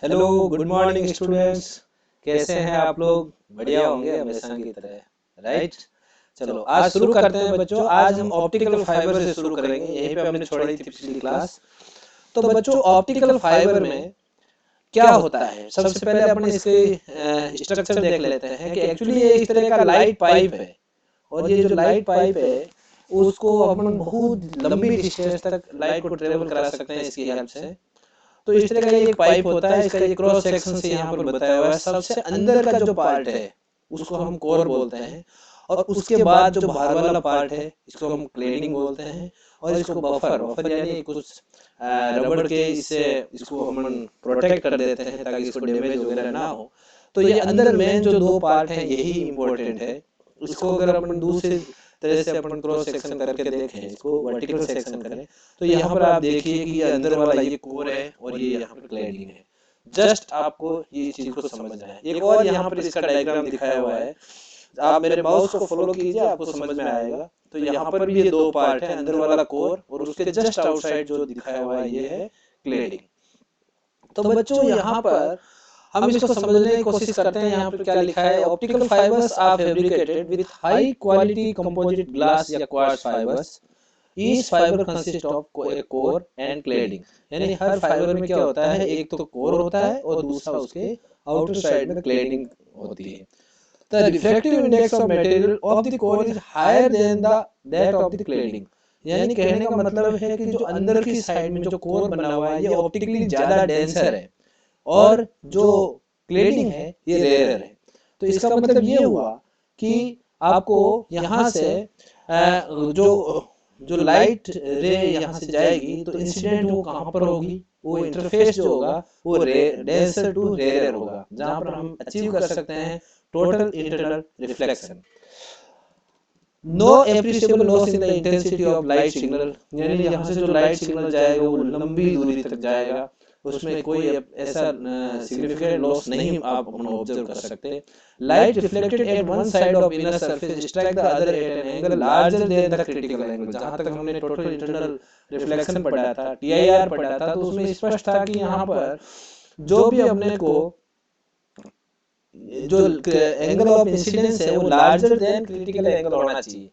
Hello, good morning students. कैसे हैं आप लोग? बढ़िया होंगे हमेशा की तरह, राइट? चलो आज शुरू करते हैं बच्चों। आज हम ऑप्टिकल फाइबर से शुरू करेंगे, यहीं पे हमने छोड़ी थी पिछली क्लास। तो बच्चों, ऑप्टिकल फाइबर में क्या होता है, सबसे पहले अपन इसके स्ट्रक्चर देख लेते हैं कि एक्चुअली ये इस तरह का लाइट पाइप है। और ये जो लाइट पाइप है उसको अपन बहुत लंबी डिस्टेंस तक लाइट को ट्रेवल करा सकते हैं इसकी हेल्प से। तो इस तरह का ये एक पाइप होता है, इसका ये क्रॉस सेक्शन से यहाँ पर बताया हुआ है। सबसे अंदर का जो पार्ट है उसको हम कोर बोलते हैं, और उसके बाद जो बाहर वाला पार्ट है इसको हम क्लेडिंग बोलते हैं। और इसको बफर बफर यानी कुछ रबड़ के इससे इसको हम प्रोटेक्ट कर देते हैं ताकि इसको डैमेज वगैरह ना हो। तो ये अंदर मेन जो दो पार्ट हैं यही इंपॉर्टेंट है। इसको अगर अपन दूसरे तरह से अपन क्रॉस सेक्शन करके देखें, इसको वर्टिकल सेक्शन करें, तो यहाँ पर आप देखिए कि ये अंदर वाला ये कोर है और ये यहाँ पर क्लैडिंग है। जस्ट आपको ये चीज को समझना है। एक और यहाँ पर इसका डायग्राम दिखाया हुआ है, आप मेरे माउस को फॉलो कीजिए, आपको समझ में आएगा। तो यहाँ पर भी ये दो पार्ट है, अंदर वाला कोर और उसके जस्ट आउटसाइड जो दिखाया हुआ है ये है क्लैडिंग। तो बच्चों यहाँ पर हम इसको समझने की कोशिश करते हैं। यहाँ पर क्या लिखा है? Optical fibres are fabricated with high quality composite glass या quartz fibres. Each fibre consist of a core and cladding. यानी हर फाइबर में क्या होता है, एक तो कोर होता है और दूसरा उसके आउटर साइड में क्लेडिंग होती है। The refractive index of material of the core is higher than the that of the cladding। यानी कहने का मतलब है कि जो अंदर की साइड में जो कोर बना हुआ है ये ऑप्टिकली ज्यादा डेंसर है, और जो क्लेडिंग है ये रेयर है। तो इसका मतलब ये हुआ कि आपको यहाँ से जो जो लाइट रे यहाँ से जाएगी तो इंसिडेंट वो कहाँ पर होगी, वो इंटरफेस जो होगा वो डेंसर टू रेयर होगा, जहाँ पर हम अचीव कर सकते हैं total internal reflection. No appreciable loss in the intensity of light signal. यानी यहाँ से जो लाइट सिग्नल जाएगा वो लंबी दूरी तक जाएगा, उसमें कोई ऐसा सिग्निफिकेंट लॉस नहीं आप ऑब्जर्व कर सकते। Light reflected eight one side of inner surface strike the other at an angle larger than the critical angle. जहां तक हमने टोटल इंटरनल रिफ्लेक्शन पढ़ा था, टीआईआर पढ़ा था, तो उसमें स्पष्ट था कि यहाँ पर जो भी अपने को जो एंगल ऑफ इंसिडेंस है वो लार्जर देन क्रिटिकल एंगल होना चाहिए।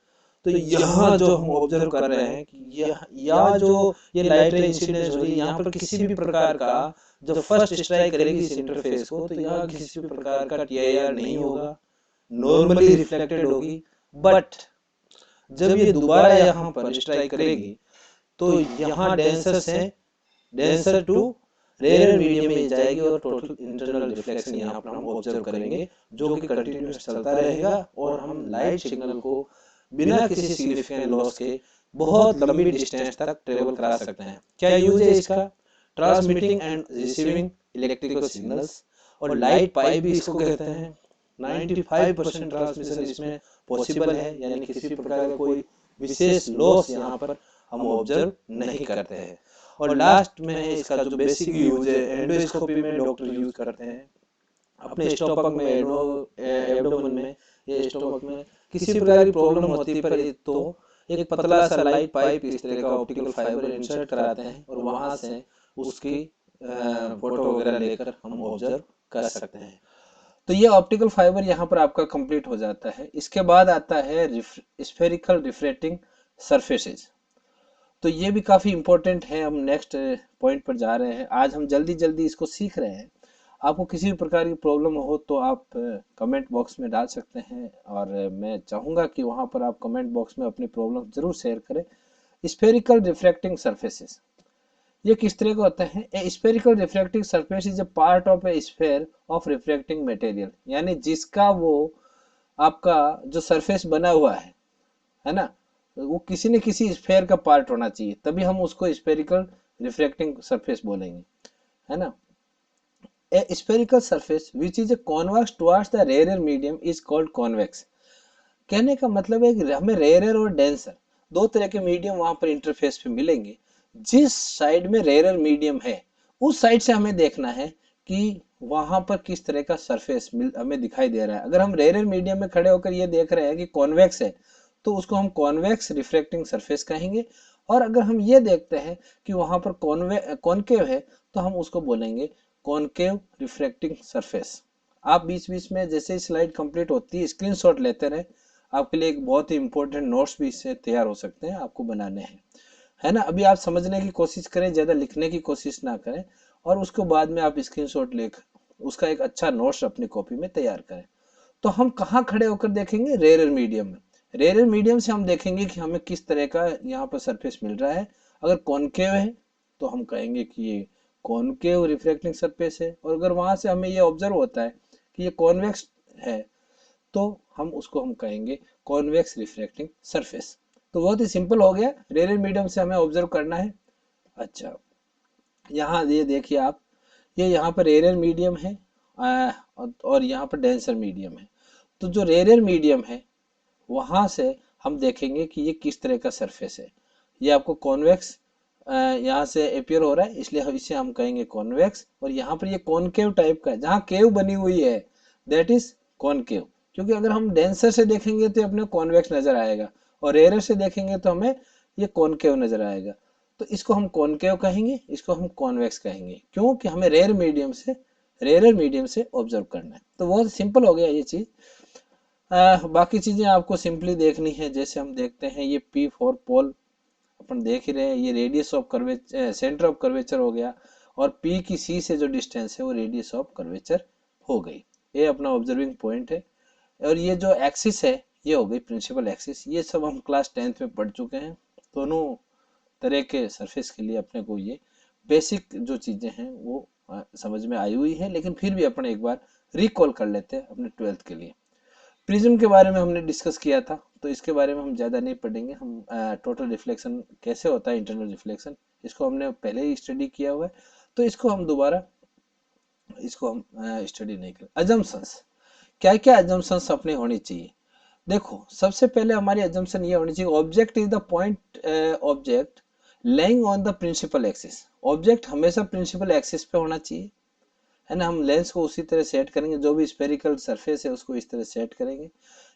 तो यहाँ जो हम ऑब्जर्व कर रहे हैं कि यह जो ये लाइट रे इंसिडेंस हो रही है, यहाँ पर किसी भी प्रकार का जब फर्स्ट स्ट्राइक करेगी इस इंटरफेस को तो यहाँ किसी भी प्रकार का टीआईआर नहीं होगा, नॉर्मली रिफ्लेक्टेड होगी। बट जब ये दोबारा यहाँ पर स्ट्राइक करेगी तो यहाँ डेंसर से डेंसर टू रेयर मीडियम में जाएगी और टोटल इंटरनल रिफ्लेक्शन यहाँ पर हम ऑब्जर्व करेंगे, जो कि कंटिन्यूस चलता रहेगा और हम लाइट सिग्नल को बिना किसी सिग्निफिकेंट लॉस के बहुत लंबी डिस्टेंस तक ट्रेवल करा सकते हैं। क्या यूज है इसका? Transmitting and receiving electrical signals, और लाइट पाइप भी इसको कहते हैं। 95% ट्रांसमिशन इसमें पॉसिबल है, यानी किसी प्रकार का कोई विशेष लॉस यहाँ पर हम ऑब्जर्व नहीं करते हैं। और लास्ट में इसका जो बेसिक यूज है, एंडोस्कोपी में डॉक्टर यूज करते हैं अपने स्टोमक में, एब्डोमेन में या स्टोमक में किसी प्रकार की प्रॉब्लम होती पर तो एक पतला सा लाइट पाइप इस तरह का ऑप्टिकल फाइबर इंसर्ट कराते हैं और वहां से उसकी फोटो वगैरह लेकर हम ऑब्जर्व कर सकते हैं। तो ये ऑप्टिकल फाइबर यहाँ पर आपका कंप्लीट हो जाता है। इसके बाद आता है स्फेरिकल रिफ्लेक्टिंग सरफेसेस। तो ये भी काफ़ी इंपॉर्टेंट है। हम नेक्स्ट पॉइंट पर जा रहे हैं। आज हम जल्दी जल्दी इसको सीख रहे हैं। आपको किसी भी प्रकार की प्रॉब्लम हो तो आप कमेंट बॉक्स में डाल सकते हैं, और मैं चाहूँगा कि वहाँ पर आप कमेंट बॉक्स में अपनी प्रॉब्लम जरूर शेयर करें। स्फेरिकल रिफ्लेक्टिंग सरफेसेस ये किस तरह का होता है? ए spherical reflecting surface is a part of A sphere of reflecting material. यानी जिसका वो आपका जो सरफेस बना हुआ है ना, वो किसी न किसी स्फेयर का पार्ट होना चाहिए, तभी हम उसको स्फेरिकल रिफ्लेक्टिंग सरफेस बोलेंगे, है ना। A spherical surface which is convex towards the rare medium is called convex. कहने का मतलब है कि हमें रेयर और डेंसर दो तरह के मीडियम वहां पर इंटरफेस पे मिलेंगे। जिस साइड में रेयर मीडियम है उस साइड से हमें देखना है कि वहां पर किस तरह का सरफेस हमें दिखाई दे रहा है। अगर हम रेयर मीडियम में खड़े होकर ये देख रहे हैं कि कॉन्वेक्स है तो उसको हम कॉन्वेक्स रिफ्लेक्टिंग सरफेस कहेंगे, और अगर हम ये देखते हैं कि वहां पर कॉनकेव है तो हम उसको बोलेंगे कॉनकेव रिफ्रैक्टिंग सरफेस। आप बीच बीच में जैसे ही स्लाइड कंप्लीट होती है स्क्रीनशॉट लेते रहे, आपके लिए एक बहुत ही इंपॉर्टेंट नोट्स भी इससे तैयार हो सकते हैं, आपको बनाने हैं, है ना। अभी आप समझने की कोशिश करें, ज्यादा लिखने की कोशिश ना करें, और उसको बाद में आप स्क्रीनशॉट लेकर उसका एक अच्छा नोट्स अपनी कॉपी में तैयार करें। तो हम कहाँ खड़े होकर देखेंगे, रेयर मीडियम में। रेयर मीडियम से हम देखेंगे कि हमें किस तरह का यहाँ पर सरफेस मिल रहा है। अगर कॉनकेव है तो हम कहेंगे कि ये कॉनकेव रिफ्रैक्टिंग सरफेस है, और अगर वहां से हमें ये ऑब्जर्व होता है कि ये कॉन्वेक्स है तो हम कहेंगे कॉन्वेक्स रिफ्रैक्टिंग सरफेस। तो बहुत ही सिंपल हो गया, रेयर मीडियम से हमें ऑब्जर्व करना है। अच्छा, यहाँ ये देखिए आप, ये यहाँ पर रेयर मीडियम है और यहाँ पर डेंसर मीडियम है। तो जो रेयर मीडियम है वहां से हम देखेंगे कि ये किस तरह का सरफेस है। ये आपको कॉन्वेक्स यहाँ से अपियर हो रहा है, इसलिए इसे हम कहेंगे कॉन्वेक्स। और यहाँ पर ये कॉनकेव टाइप का है, जहाँ केव बनी हुई है दैट इज कॉनकेव। क्योंकि अगर हम डेंसर से देखेंगे तो अपने कॉन्वेक्स नजर आएगा, और रेयर से देखेंगे तो हमें ये कॉनकेव नजर आएगा। तो इसको हम कॉनकेव कहेंगे, इसको हम कॉन्वेक्स कहेंगे, क्योंकि हमें रेयर मीडियम से ऑब्जर्व करना है। तो बहुत सिंपल हो गया ये चीज। बाकी चीजें आपको सिंपली देखनी है। जैसे हम देखते हैं ये P4 पोल अपन देख ही रहे हैं, ये radius of curvature, centre of curvature हो गया, और P की C से जो डिस्टेंस है वो रेडियस ऑफ कर्वेचर हो गई। ये अपना ऑब्जर्विंग पॉइंट है। और ये जो एक्सिस है ये हो गई प्रिंसिपल एक्सिस। ये सब हम क्लास 10th में पढ़ चुके हैं। दोनों तरह के सरफेस के लिए अपने को ये बेसिक जो चीजें हैं वो समझ में आई हुई है, लेकिन फिर भी अपन एक बार रिकॉल कर लेते हैं अपने 12th के लिए। प्रिज्म के बारे में हमने डिस्कस किया था, तो इसके बारे में हम ज़्यादा नहीं पढ़ेंगे। हम टोटल रिफ्लेक्शन कैसे होता है, इंटरनल रिफ्लेक्शन, इसको हमने पहले ही स्टडी किया हुआ है, तो इसको हम दोबारा स्टडी नहीं करें। अजम्पशंस, क्या क्या अजम्पशंस अपने होनी चाहिए। देखो, सबसे पहले हमारी अजम्पशन ये होनी चाहिए, object is the point object lying on the principal axis. Object हमेशा प्रिंसिपल एक्सिस पे होना चाहिए, है ना। हम लेंस को उसी तरह सेट करेंगे, जो भी स्फेरिकल सरफेस है उसको इस तरह सेट करेंगे।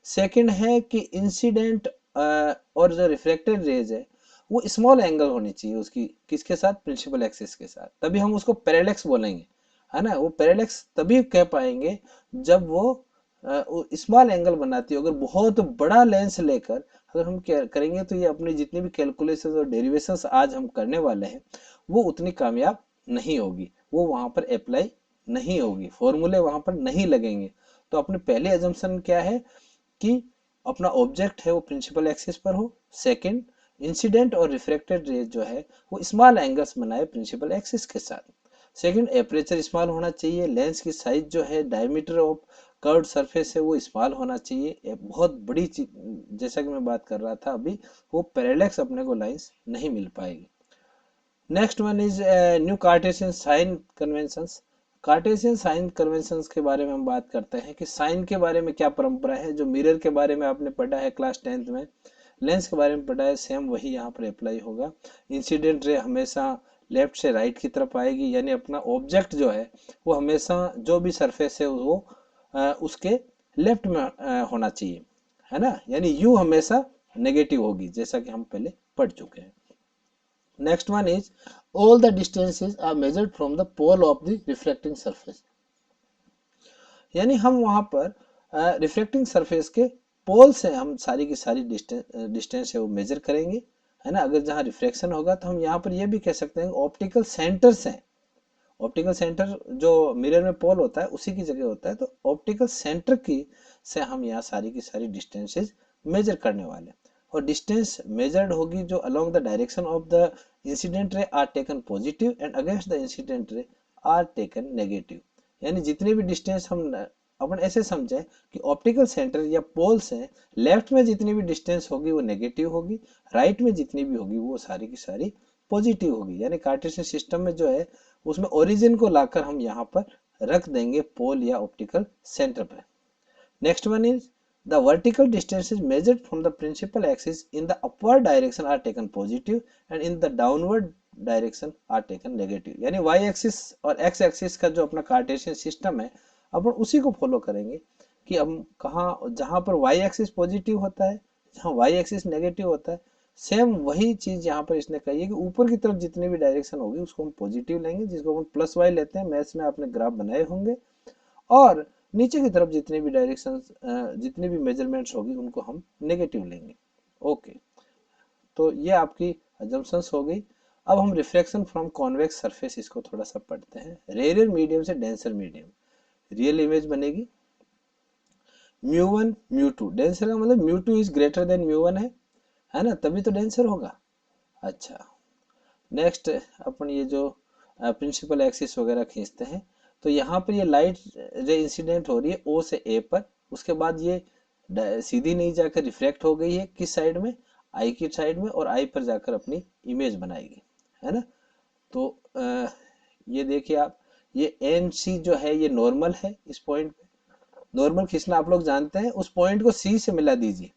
सेकंड है कि इंसिडेंट और जो रिफ्लेक्टेड रेज है वो स्मॉल एंगल होनी चाहिए उसकी, किसके साथ, प्रिंसिपल एक्सिस के साथ, तभी हम उसको पैरेलैक्स बोलेंगे, है ना। वो पैरेलैक्स तभी कह पाएंगे जब वो स्मॉल एंगल बनाती है। अगर बहुत बड़ा लेंस लेकर अगर हम क्या करेंगे तो ये अपनी जितनी भी कैलकुलेशन और डेरिवेशंस आज हम करने वाले हैं वो उतनी कामयाब नहीं होगी, वो वहां पर अप्लाई नहीं होगी, फॉर्मूले वहां पर नहीं लगेंगे। तो अपने पहले अजम्पशन क्या है कि अपना ऑब्जेक्ट है वो प्रिंसिपल एक्सिस पर हो। सेकंड, इंसिडेंट और रिफ्रैक्टेड रेज जो है वो स्मॉल एंगल्स बनाए प्रिंसिपल एक्सिस के साथ। सेकंड, एपरेचर स्मॉल होना चाहिए। लेंस की साइज जो है, डायमीटर ऑफ कर्व्ड सरफेस है वो स्मॉल होना चाहिए। बहुत बड़ी चीज, जैसा कि मैं बात कर रहा था अभी, वो पैरेलैक्स अपने को लाइंस नहीं मिल पाएगी। Next one is new Cartesian sign conventions. Cartesian sign conventions के बारे में हम बात करते हैं कि साइन के बारे में क्या परंपरा है। जो मिरर के बारे में आपने पढ़ा है क्लास 10th में, लेंस के बारे में पढ़ा है, सेम वही यहाँ पर अप्लाई होगा। इंसिडेंट रे हमेशा लेफ्ट से राइट की तरफ आएगी, यानी अपना ऑब्जेक्ट जो है वो हमेशा जो भी सरफेस है वो उसके लेफ्ट में होना चाहिए, है ना। यानी यू हमेशा नेगेटिव होगी, जैसा कि हम पहले पढ़ चुके हैं। Next one is all the distances are measured from the pole of the reflecting surface। यानी हम वहां पर रिफ्लेक्टिंग सरफेस के पोल से हम सारी की सारी डिस्टेंस है वो मेजर करेंगे, है ना। अगर जहां रिफ्लेक्शन होगा तो हम यहाँ पर ये भी कह सकते हैं ऑप्टिकल सेंटर्स हैं। ऑप्टिकल सेंटर जो मिरर में पोल होता है उसी की जगह होता है, तो ऑप्टिकल सेंटर की से हम यहाँ सारी की सारी डिस्टेंसेस मेजर करने वाले हैं। और डिस्टेंस मेजर्ड होगी जो along the direction of the incident ray are taken positive and against the incident ray are taken negative. यानी जितनी भी डिस्टेंस हम अपन ऐसे समझे कि ऑप्टिकल सेंटर या पोल से लेफ्ट में जितनी भी डिस्टेंस होगी वो नेगेटिव होगी, राइट में जितनी भी होगी वो सारी की सारी पॉजिटिव होगी। यानी कार्टेशियन सिस्टम में जो है उसमें ओरिजिन को लाकर हम यहाँ पर रख देंगे पोल या ऑप्टिकल सेंटर पर। Next one is the vertical distances measured from the principal axis in the upward direction are taken positive and in the downward direction are taken negative. यानी वाई एक्सिस और x axis का जो अपना Cartesian system है अपन उसी को follow करेंगे कि हम कहाँ, जहां पर वाई एक्सिस पॉजिटिव होता है, जहां वाई एक्सिस नेगेटिव होता है, सेम वही चीज यहाँ पर इसने कही है कि ऊपर की तरफ जितनी भी डायरेक्शन होगी उसको हम पॉजिटिव लेंगे, जिसको हम प्लस वाई लेते हैं, मैथ्स में आपने ग्राफ बनाए होंगे, और नीचे की तरफ जितनी भी डायरेक्शन जितनी भी मेजरमेंट्स होगी उनको हम नेगेटिव लेंगे। ओके, तो ये आपकी अजम्पशंस हो गई। अब हम रिफ्लेक्शन फ्रॉम कॉन्वेक्स सरफेस इसको थोड़ा सा पढ़ते हैं। रेयर मीडियम से डेंसर मीडियम, रियल इमेज बनेगी म्यू1 म्यू2, डेंसर का मतलब म्यू2 इज ग्रेटर देन म्यू1 है ना, तभी तो डेंसर होगा। अच्छा, नेक्स्ट अपन ये जो प्रिंसिपल एक्सिस वगैरह खींचते हैं, तो यहाँ पर ये लाइट रे इंसिडेंट हो रही है ओ से ए पर, उसके बाद ये सीधी नहीं जाकर रिफ्लेक्ट हो गई है किस साइड में, आई की साइड में, और आई पर जाकर अपनी इमेज बनाएगी, है ना। तो ये देखिए आप, ये एन सी जो है ये नॉर्मल है, इस पॉइंट पे नॉर्मल खींचना आप लोग जानते हैं, उस पॉइंट को सी से मिला दीजिए।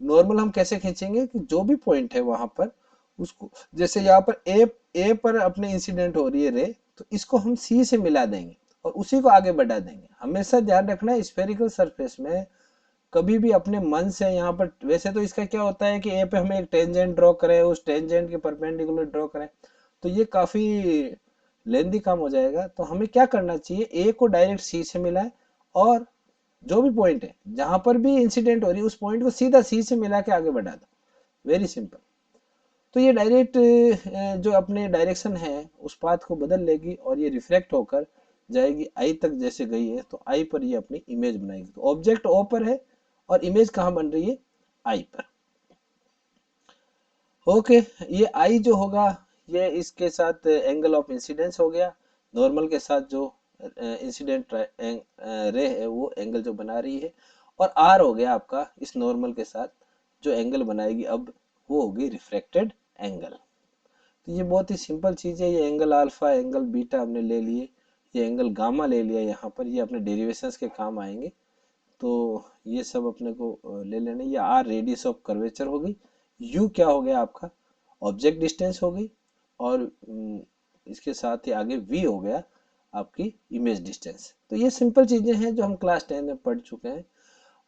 नॉर्मल हम कैसे खींचेंगे कि जो भी पॉइंट है वहां पर उसको, जैसे यहाँ पर ए पर अपने इंसिडेंट हो रही है रे, तो इसको हम सी से मिला देंगे और उसी को आगे बढ़ा देंगे। हमेशा ध्यान रखना स्फेरिकल सरफेस में कभी भी अपने मन से यहाँ पर, वैसे तो इसका क्या होता है कि ए पे हमें एक टेंजेंट ड्रॉ करें, उस टेंजेंट के परपेंडिकुलर ड्रॉ करें, तो ये काफी लेंदी काम हो जाएगा। तो हमें क्या करना चाहिए, ए को डायरेक्ट सी से मिलाएं और जो भी पॉइंट है जहां पर भी इंसिडेंट हो रही है उस पॉइंट को सीधा सी से मिला के आगे बढ़ा दो, वेरी सिंपल। तो ये डायरेक्ट जो अपने डायरेक्शन है उस पाथ को बदल लेगी और ये रिफ्लेक्ट होकर जाएगी आई तक, जैसे गई है तो आई पर ये अपनी इमेज बनाएगी। तो ऑब्जेक्ट ओ पर है और इमेज कहाँ बन रही है, आई पर। ओके, ये आई जो होगा ये इसके साथ एंगल ऑफ इंसिडेंस हो गया, नॉर्मल के साथ जो इंसिडेंट रे है वो एंगल जो बना रही है, और आर हो गया आपका इस नॉर्मल के साथ जो एंगल बनाएगी अब वो होगी रिफ्लेक्टेड एंगल। तो ये बहुत ही सिंपल चीज है, ये एंगल अल्फा एंगल बीटा हमने ले लिए, ये एंगल गामा ले लिया यहाँ पर, ये अपने डेरिवेशंस के काम आएंगे। तो ये सब अपने को ले लेने। ये आर रेडियस ऑफ कर्वेचर होगी, यू क्या हो गया आपका ऑब्जेक्ट डिस्टेंस होगी, और इसके साथ ही आगे वी हो गया आपकी इमेज डिस्टेंस। तो ये सिंपल चीजें हैं जो हम क्लास 10 में पढ़ चुके हैं।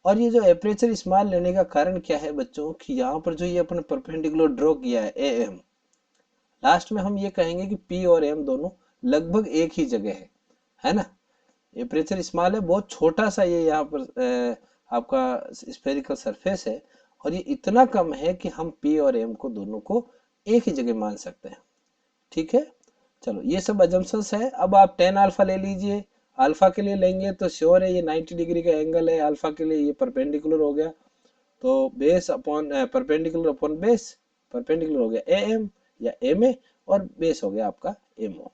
और ये जो एपरेचर स्मॉल लेने का कारण क्या है बच्चों, कि यहाँ पर जो ये अपने परपेंडिकुलर ड्रॉ किया है ए एम, लास्ट में हम ये कहेंगे कि पी और एम दोनों लगभग एक ही जगह है ना। एपरेचर स्मॉल है, बहुत छोटा सा ये यहाँ पर आपका स्फेरिकल सरफेस है, और ये इतना कम है कि हम पी और एम को दोनों को एक ही जगह मान सकते हैं। ठीक है, चलो ये सब अजम्पशंस है। अब आप टेन अल्फा ले लीजिए, अल्फा के लिए लेंगे तो श्योर है ये 90 डिग्री का एंगल है, अल्फा के लिए ये परपेंडिकुलर हो गया, तो base upon perpendicular upon base, perpendicular हो गया ए एम या एम ए, और बेस हो गया आपका एम ओ।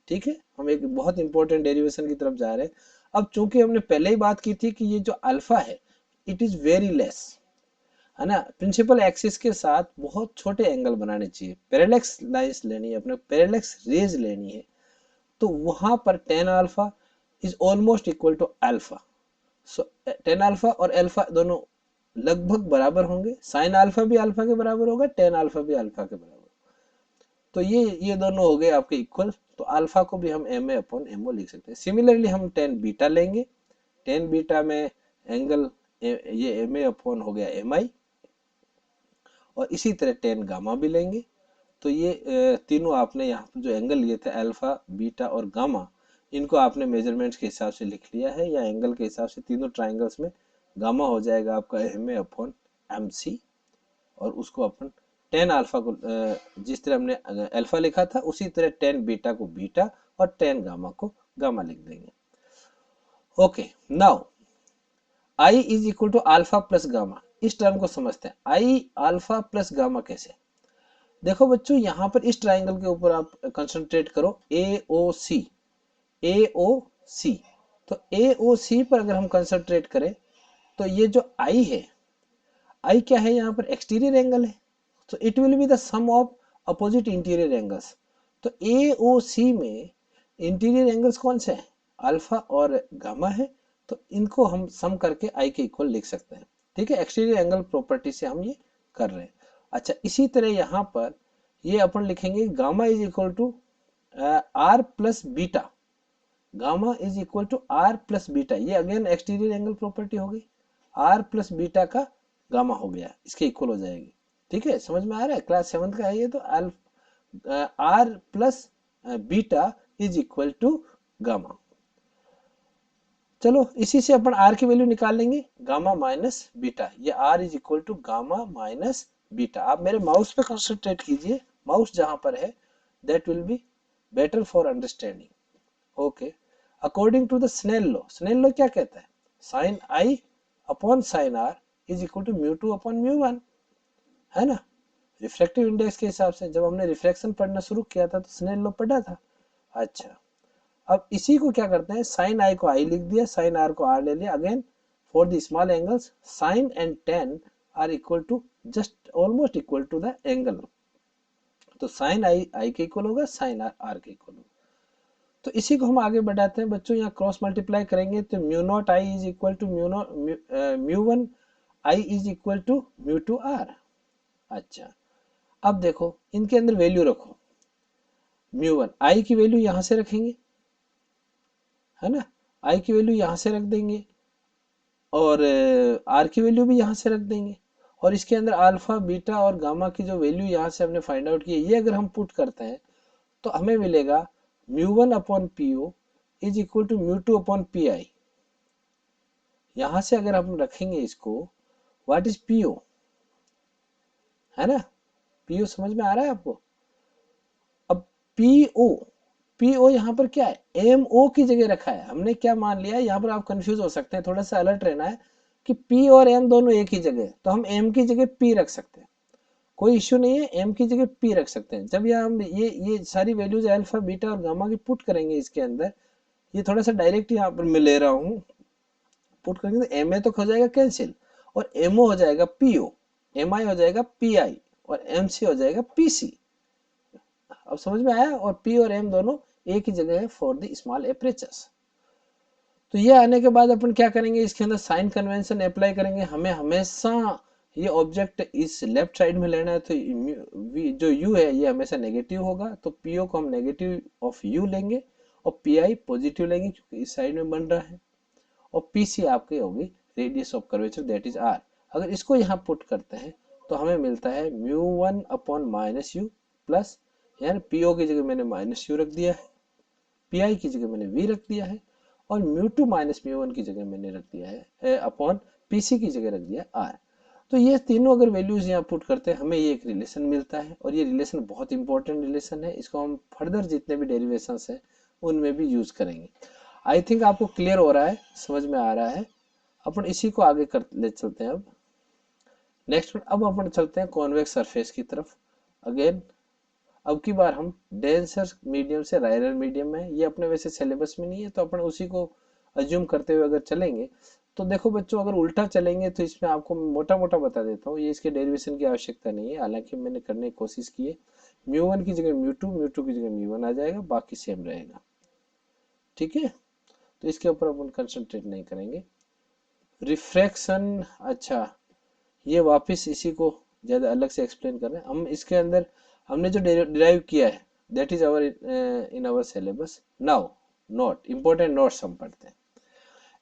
ठीक है, हम एक बहुत इंपॉर्टेंट डेरिवेशन की तरफ जा रहे हैं। अब चूंकि हमने पहले ही बात की थी कि ये जो अल्फा है इट इज वेरी लेस, है ना, प्रिंसिपल एक्सिस के साथ बहुत छोटे एंगल बनाने चाहिए, पैरेलक्स लाइंस लेनी है अपने, पैरेलक्स रेज लेनी है, तो वहां पर tan alpha is almost equal to alpha. So tan alpha और अल्फा दोनों लगभग बराबर होंगे, साइन अल्फा भी अल्फा के बराबर होगा, टेन अल्फा भी अल्फा के बराबर। तो ये दोनों हो गए आपके इक्वल, तो अल्फा को भी हम M A upon M O लिख सकते हैं। सिमिलरली हम टेन बीटा लेंगे, टेन बीटा में एंगल ये एम ए अपॉन हो गया एम आई, और इसी तरह टेन गामा भी लेंगे। तो ये तीनों आपने यहाँ पर जो एंगल लिए थे अल्फा बीटा और गामा, इनको आपने मेजरमेंट्स के हिसाब से लिख लिया है, या एंगल के हिसाब से तीनों ट्राइंगल्स में गामा हो जाएगा आपका M A upon M C, और उसको अपन टेन अल्फा को जिस तरह हमने अल्फा लिखा था उसी तरह टेन बीटा को बीटा और टेन गामा को गामा लिख देंगे। Okay, now i is equal to alpha plus gamma, इस टर्म को समझते हैं। आई अल्फा प्लस गामा कैसे, देखो बच्चों यहाँ पर इस ट्राइंगल के ऊपर आप कंसंट्रेट करो, ए ओ सी, ए ओ सी। तो ए ओ सी पर अगर हम कंसंट्रेट करें तो ये जो आई है, आई क्या है यहाँ पर एक्सटीरियर एंगल है, तो it will be the sum of opposite interior angles. तो ए ओ सी में इंटीरियर एंगल्स कौन से हैं, अल्फा और गामा है, तो इनको हम सम करके आई के इक्वल लिख सकते हैं। ठीक है, एक्सटीरियर एंगल प्रॉपर्टी से हम ये कर रहे हैं। अच्छा, इसी तरह यहाँ पर ये अपन लिखेंगे gamma is equal to r plus beta, gamma is equal to r plus beta, ये अगेन एक्सटीरियर एंगल प्रॉपर्टी हो गई, आर प्लस बीटा का गामा हो गया, इसके इक्वल हो जाएगी। ठीक है, समझ में आ रहा है, क्लास 7th का है ये। तो r plus beta is equal to gamma. चलो इसी से अपन आर की वैल्यू निकाल लेंगे, गामा माइनस बीटा। ये r is equal to gamma minus beta. आप मेरे माउस पे कंसंट्रेट कीजिए, माउस जहां पर है, that will be better for understanding. Okay, according to the Snell law, Snell law क्या कहता है, sine I upon sine r is equal to mu two upon mu one, है ना। रिफ्रैक्टिव इंडेक्स के हिसाब से जब हमने रिफ्रैक्शन पढ़ना शुरू किया था तो स्नेल लॉ पढ़ा था। अच्छा, अब इसी को क्या करते हैं, साइन आई को आई लिख दिया, साइन आर को आर ले लिया। Again for the small angles sine and tan r equal to just almost equal to the angle. तो साइन आई आई के इक्वल होगा, साइन आर आर के इक्वल होगा। तो इसी को हम आगे बढ़ाते हैं बच्चों, यहाँ क्रॉस मल्टीप्लाई करेंगे तो mu naught i is equal to mu one i is equal to mu two r. अच्छा, अब देखो इनके अंदर वैल्यू रखो, म्यू वन आई की वैल्यू यहां से रखेंगे, है ना, आई की वैल्यू यहां से रख देंगे और आर की वैल्यू भी यहां से रख देंगे। और इसके अंदर अल्फा बीटा और गामा की जो वैल्यू यहाँ से हमने फाइंड आउट की है, ये अगर हम पुट करते हैं तो हमें मिलेगा mu one upon P O is equal to mu two upon P I. यहां से अगर हम रखेंगे इसको, व्हाट इज पी ओ, है ना, पी ओ समझ में आ रहा है आपको। अब पी ओ, पी ओ यहाँ पर क्या है, एम ओ की जगह रखा है। हमने क्या मान लिया है, यहाँ पर आप कंफ्यूज हो सकते हैं, थोड़ा सा अलर्ट रहना है कि पी और एम दोनों एक ही जगह, तो हम एम की जगह पी रख सकते हैं, कोई इश्यू नहीं है, एम की जगह पी रख सकते हैं। जब यहाँ हम ये सारी वैल्यूज अल्फा बीटा और गामा की पुट करेंगे इसके अंदर, ये थोड़ा सा डायरेक्ट यहाँ पर मैं ले रहा हूँ, पुट करेंगे तो एम ए तो हो जाएगा कैंसिल, और एमओ हो जाएगा पीओ, एम आई हो जाएगा पी आई, और एम सी हो जाएगा पी सी। अब समझ में आया, और पी और एम दोनों एक ही जगह है फॉर द स्मॉल एपरेचर्स। तो ये आने के बाद अपन क्या करेंगे, इसके अंदर साइन कन्वेंशन अप्लाई करेंगे। हमें हमेशा ये ऑब्जेक्ट इस लेफ्ट साइड में लेना है, तो जो u है ये हमेशा नेगेटिव होगा, तो पीओ को हम नेगेटिव ऑफ u लेंगे और पी आई पॉजिटिव लेंगे क्योंकि इस साइड में बन रहा है, और पी सी आपकी होगी radius of curvature that is R. अगर इसको यहाँ पुट करते हैं तो हमें मिलता है mu one upon minus U plus, यानी पीओ की जगह मैंने माइनस यू रख दिया है, पी आई की जगह मैंने वी रख दिया है, और mu two minus mu one की जगह मैंने रख दिया है अपॉन पी सी की जगह रख दिया आर। तो ये तीनों अगर वैल्यूज यहाँ पुट करते हैं हमें ये एक रिलेशन मिलता है, और ये रिलेशन बहुत इंपॉर्टेंट रिलेशन है, इसको हम फर्दर जितने भी डेरिवेशंस है उनमें भी यूज करेंगे। आई थिंक आपको क्लियर हो रहा है, समझ में आ रहा है। अपन इसी को आगे कर ले चलते हैं। अब नेक्स्ट अब अपन चलते हैं कॉन्वेक्स सरफेस की तरफ। अगेन अब की बार हम डेंसर मीडियम से रायरर मीडियम में, ये अपने वैसे सिलेबस में नहीं है तो अपन उसी को अज्यूम करते हुए अगर चलेंगे तो देखो बच्चों, अगर उल्टा चलेंगे तो इसमें आपको मोटा मोटा बता देता हूँ, ये इसके डेरिवेशन की आवश्यकता नहीं है, हालांकि मैंने करने की कोशिश की है। म्यू वन की जगह म्यू टू की जगह म्यू वन आ जाएगा, बाकी सेम रहेगा, ठीक है। तो इसके ऊपर अपन कंसंट्रेट नहीं करेंगे। रिफ्रैक्शन, अच्छा ये वापस इसी को ज्यादा अलग से एक्सप्लेन कर रहे हैं हम। इसके अंदर हमने जो डिराइव किया है that is our in our syllabus. Now note important notes हम पढ़ते हैं।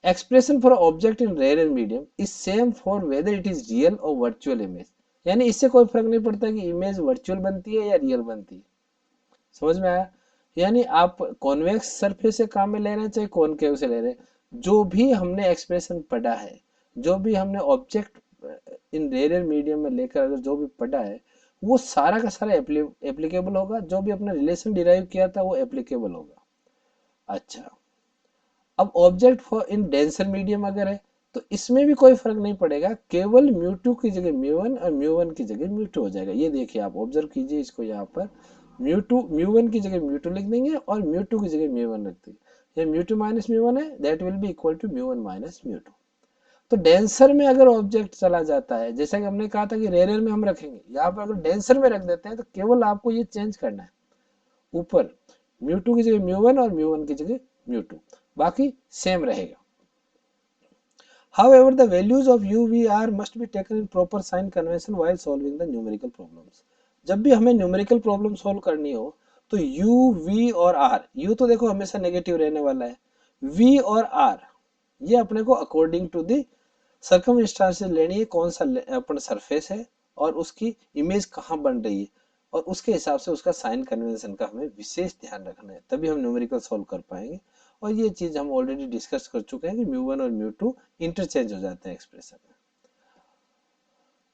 Expression for object in rare medium is same for whether it is real और वर्चुअल इमेज, यानी इससे कोई फर्क नहीं पड़ता कि इमेज वर्चुअल बनती है या रियल बनती है, समझ में आया। यानी आप कॉन्वेक्स सरफेस से काम में ले रहे हैं चाहे कॉनकेव से ले रहे हैं, जो भी हमने एक्सप्रेशन पढ़ा है, जो भी हमने ऑब्जेक्ट इन रेयर मीडियम में लेकर अगर जो भी पढ़ा है वो सारा का सारा एप्लीकेबल होगा, जो भी अपना रिलेशन डिराइव किया था वो एप्लीकेबल होगा। अच्छा, अब object for in denser medium अगर है तो इसमें भी कोई फर्क नहीं पड़ेगा, केवल म्यू टू की जगह म्यू वन और म्यू वन की जगह म्यू टू हो जाएगा। ये देखिए आप ऑब्जर्व कीजिए इसको, यहाँ पर म्यू वन की जगह म्यू टू लिख देंगे और म्यू टू की जगह म्यू वन रख देंगे। Mu two minus mu one है, that will be equal to mu one minus mu two. तो डेंसर में अगर ऑब्जेक्ट चला जाता है, जैसा कि हमने कहा था कि रेयर में हम रखेंगे, यहाँ पर अगर डेंसर में रख देते हैं तो केवल आपको ये चेंज करना है, ऊपर म्यू टू की जगह म्यू वन और म्यू वन की जगह म्यू टू, बाकी सेम रहेगा। However, the values of u, v, r must be taken in proper sign convention while solving the numerical problems. जब भी हमें न्यूमेरिकल प्रॉब्लम सॉल्व करनी हो तो u, v और r, u तो देखो हमेशा नेगेटिव रहने वाला है, v और r ये अपने को अकॉर्डिंग टू दी सर्कमस्टांसेस लेनी है, कौन सा अपन सरफेस है और उसकी इमेज कहाँ बन रही है, और उसके हिसाब से उसका साइन कन्वेंशन का हमें विशेष ध्यान रखना है, तभी हम न्यूमेरिकल सॉल्व कर पाएंगे। और ये चीज हम ऑलरेडी डिस्कस कर चुके हैं कि μ1 और μ2 इंटरचेंज हो जाते हैं एक्सप्रेशन में।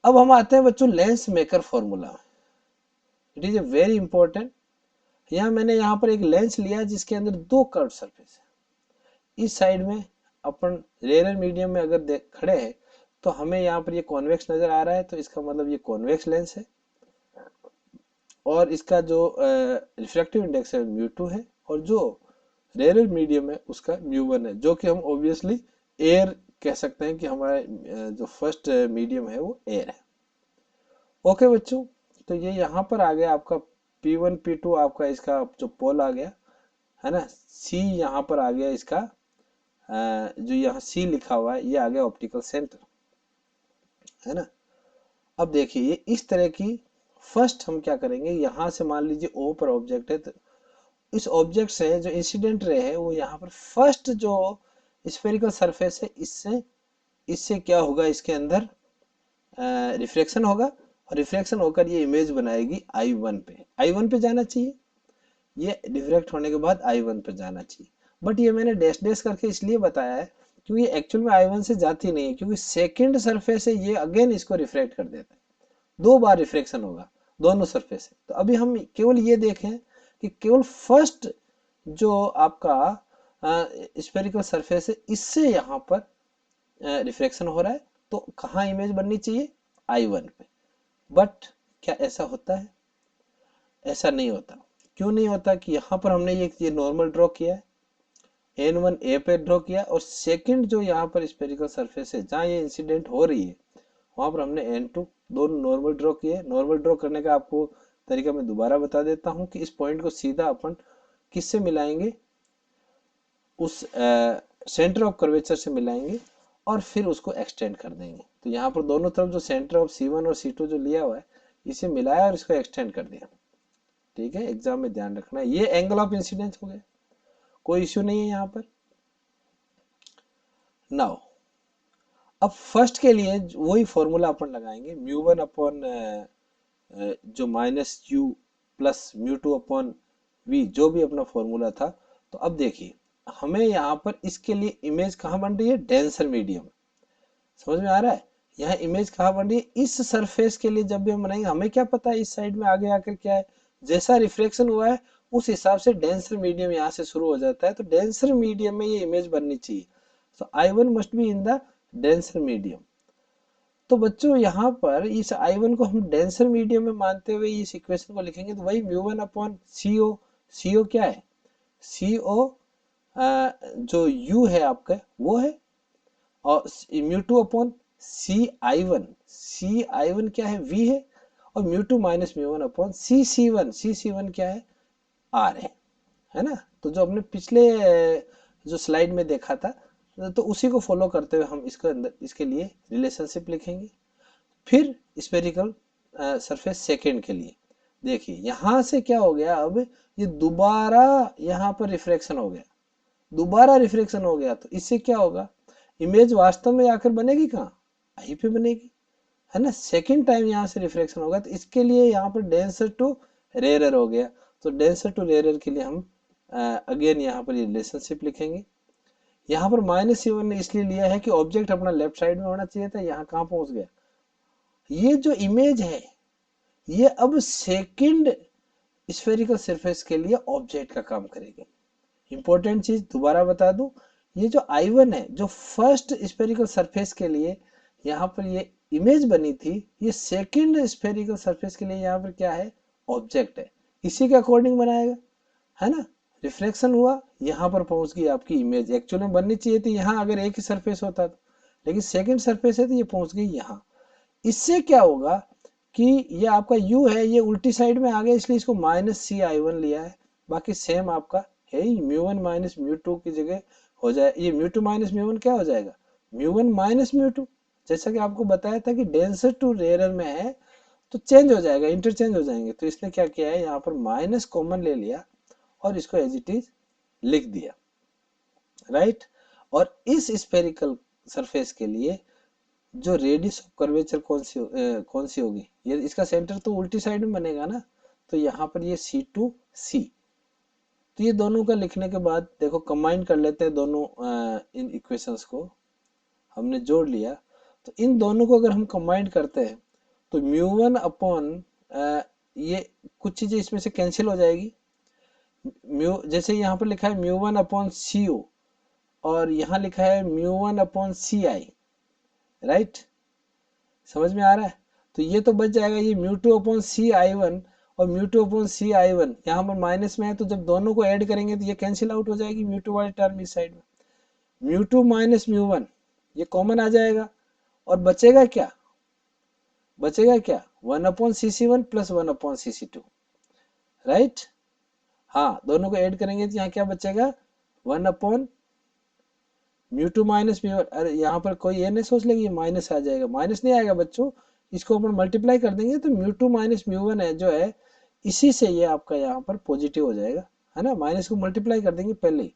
अब हम आते हैं बच्चों लेंस मेकर फॉर्मूला में। It is a very important. यहाँ मैंने यहाँ पर एक लेंस लिया जिसके अंदर दो कर्व सरफेस है। इस साइड में अपन रेयर मीडियम में अगर खड़े हैं तो हमें यहाँ पर ये कॉन्वेक्स नजर आ रहा है, तो इसका मतलब ये कॉन्वेक्स लेंस है, और इसका जो रिफ्रैक्टिव इंडेक्स है μ2 है, और जो रेयर मीडियम है उसका μ1 है, जो कि हम ऑब्वियसली एयर कह सकते हैं कि हमारे जो फर्स्ट मीडियम है वो एयर है। ओके बच्चों, तो ये यहाँ पर आ गया आपका P1 P2, आपका इसका जो पोल आ गया है ना, C यहाँ पर आ गया इसका जो यहाँ C लिखा हुआ है ये आ गया ऑप्टिकल सेंटर, है ना। अब देखिए ये इस तरह की, फर्स्ट हम क्या करेंगे, यहाँ से मान लीजिए O पर ऑब्जेक्ट है, तो इस ऑब्जेक्ट से जो इंसिडेंट रे है वो यहाँ पर फर्स्ट जो स्फेरिकल सरफेस है इससे क्या होगा, इसके अंदर रिफ्लेक्शन होगा, और रिफ्लेक्शन होकर ये इमेज बनाएगी I1 पे। I1 पे जाना चाहिए, ये डिफ्रेक्ट होने के बाद I1 पे जाना चाहिए। बट ये मैंने डैश डैश करके इसलिए बताया है क्योंकि एक्चुअल में I1 से जाती नहीं है, क्योंकि सेकंड सरफेस है ये अगेन इसको रिफ्लेक्ट कर देता है, दो बार रिफ्लेक्शन होगा दोनों सरफेस से। तो अभी हम केवल ये देखें कि केवल फर्स्ट जो आपका स्फेरिकल सरफेस है इससे यहाँ पर रिफ्लेक्शन हो रहा है, तो कहाँ इमेज बननी चाहिए, I1 पे। बट क्या ऐसा होता है, ऐसा नहीं होता। क्यों नहीं होता कि यहाँ पर हमने ये नॉर्मल ड्रॉ किया है, N1 A पे ड्रॉ किया, और सेकंड जो यहाँ पर स्फेरिकल सरफेस है जहाँ ये इंसिडेंट हो रही है वहां पर हमने N2 दोनों नॉर्मल ड्रॉ किए। नॉर्मल ड्रॉ करने का आपको तरीका मैं दोबारा बता देता हूँ कि इस पॉइंट को सीधा अपन किससे मिलाएंगे, उस सेंटर ऑफ कर्वेचर से मिलाएंगे, और फिर उसको एक्सटेंड कर देंगे। तो यहाँ पर दोनों तरफ जो सेंटर ऑफ C1 और C2 जो लिया हुआ है इसे मिलाया और इसको एक्सटेंड कर दिया। ठीक है, एग्जाम में ध्यान रखना, ये एंगल ऑफ इंसिडेंस हो गया, कोई इश्यू नहीं है यहाँ पर। नाउ अब फर्स्ट के लिए वही फॉर्मूला अपन लगाएंगे, μ1 अपॉन जो minus u plus μ2 upon v, जो भी अपना फॉर्मूला था। तो अब देखिए हमें यहाँ पर इसके लिए इमेज कहाँ बन रही है, डेंसर मीडियम। समझ में आ रहा है, यहाँ इमेज कहाँ बन रही है, इस सरफेस के लिए जब भी हम बनाएंगे हमें क्या पता है इस साइड में आगे आकर क्या है, जैसा रिफ्लेक्शन हुआ है उस हिसाब से डेंसर मीडियम यहाँ से शुरू हो जाता है, तो डेंसर मीडियम में ये इमेज बननी चाहिए। सो I1 must be in the denser medium. तो बच्चों यहाँ पर इस I1 को हम डेंसर मीडियम में मानते हुए इस इक्वेशन को लिखेंगे, तो वही μ1 अपॉन CO। CO क्या है, CO जो U है आपका वो है, और μ2 अपॉन CI1 क्या है, V है, और μ2 माइनस μ1 अपॉन C C1 क्या है, R है ना। तो जो हमने पिछले जो स्लाइड में देखा था, तो उसी को फॉलो करते हुए हम इसके अंदर इसके लिए रिलेशनशिप लिखेंगे। फिर स्फेरिकल सरफेस सेकंड के लिए देखिए यहां से क्या हो गया, अब ये दोबारा यहाँ पर रिफ्लेक्शन हो गया, दोबारा रिफ्लेक्शन हो गया, तो इससे क्या होगा, इमेज वास्तव में आकर बनेगी कहाँ, आई पे बनेगी, है ना। सेकंड टाइम यहाँ से रिफ्लेक्शन होगा, तो इसके लिए यहाँ पर डेंसर टू रेयर हो गया। तो डेंसर टू रेयर के लिए हम अगेन यहाँ पर रिलेशनशिप लिखेंगे। यहाँ पर माइनस C1 ने इसलिए लिया है कि ऑब्जेक्ट अपना लेफ्ट साइड में होना चाहिए था, यहाँ कहाँ पहुंच गया, ये जो इमेज है ये अब सेकंड स्फेरिकल सरफेस के लिए ऑब्जेक्ट का काम करेगी। इंपॉर्टेंट चीज दोबारा बता दूं, ये जो I1 है जो फर्स्ट स्फेरिकल सरफेस के लिए यहाँ पर ये इमेज बनी थी, ये सेकंड स्फेरिकल सरफेस के लिए यहाँ पर क्या है, ऑब्जेक्ट है, इसी के अकॉर्डिंग बनाएगा, है ना। रिफ्लेक्शन हुआ, यहाँ पर पहुंच गई आपकी इमेज, एक्चुअली में बननी चाहिए थी यहाँ अगर एक ही सरफेस होता तो, लेकिन सेकंड सरफेस है तो ये पहुंच गई यहाँ। इससे क्या होगा कि ये आपका U है ये उल्टी साइड में आ गया, इसलिए इसको माइनस CI1 लिया है, बाकी सेम आपका है ही μ1 माइनस μ2 की जगह हो जाए, ये μ2 माइनस μ1 क्या हो जाएगा, μ1 माइनस μ2। जैसा कि आपको बताया था कि डेंसर टू रेयर में है तो चेंज हो जाएगा, इंटरचेंज हो जाएंगे, तो इसने क्या किया है यहाँ पर माइनस कॉमन ले लिया और इसको एज इट इज लिख दिया, राइट। और इस स्फेरिकल सरफेस के लिए जो रेडियस ऑफ कर्वेचर कौन सी होगी, ये इसका सेंटर तो उल्टी साइड में बनेगा ना, तो यहाँ पर ये C2C। तो ये दोनों का लिखने के बाद देखो कंबाइन कर लेते हैं दोनों इन इक्वेशंस को, हमने जोड़ लिया। तो इन दोनों को अगर हम कंबाइन करते हैं तो म्यू वन अपॉन ये कुछ चीजें इसमें से कैंसिल हो जाएगी। म्यू जैसे यहाँ पर लिखा है म्यू वन अपॉन सी ओ, और यहाँ लिखा है म्यू वन अपॉन सी आई, राइट, समझ में आ रहा है। तो ये तो बच जाएगा, ये mu two upon C I one और mu two upon C I one यहाँ पर माइनस में है, तो जब दोनों को ऐड करेंगे तो ये कैंसिल आउट हो जाएगी, म्यू टू वाली टर्म इस साइड में, mu two minus mu one ये कॉमन आ जाएगा, और बचेगा क्या, बचेगा क्या, one upon C C one plus one upon C C two, right. हाँ, दोनों को ऐड करेंगे तो यहाँ क्या बचेगा, one upon mu two minus mu one. अरे यहाँ पर कोई ये नहीं सोच लेगा ये माइनस आ जाएगा, माइनस नहीं आएगा बच्चों, इसको अपन मल्टीप्लाई कर देंगे तो mu two minus mu one है जो है, इसी से ये आपका यहाँ पर पॉजिटिव हो जाएगा, है ना, माइनस को मल्टीप्लाई कर देंगे पहले ही,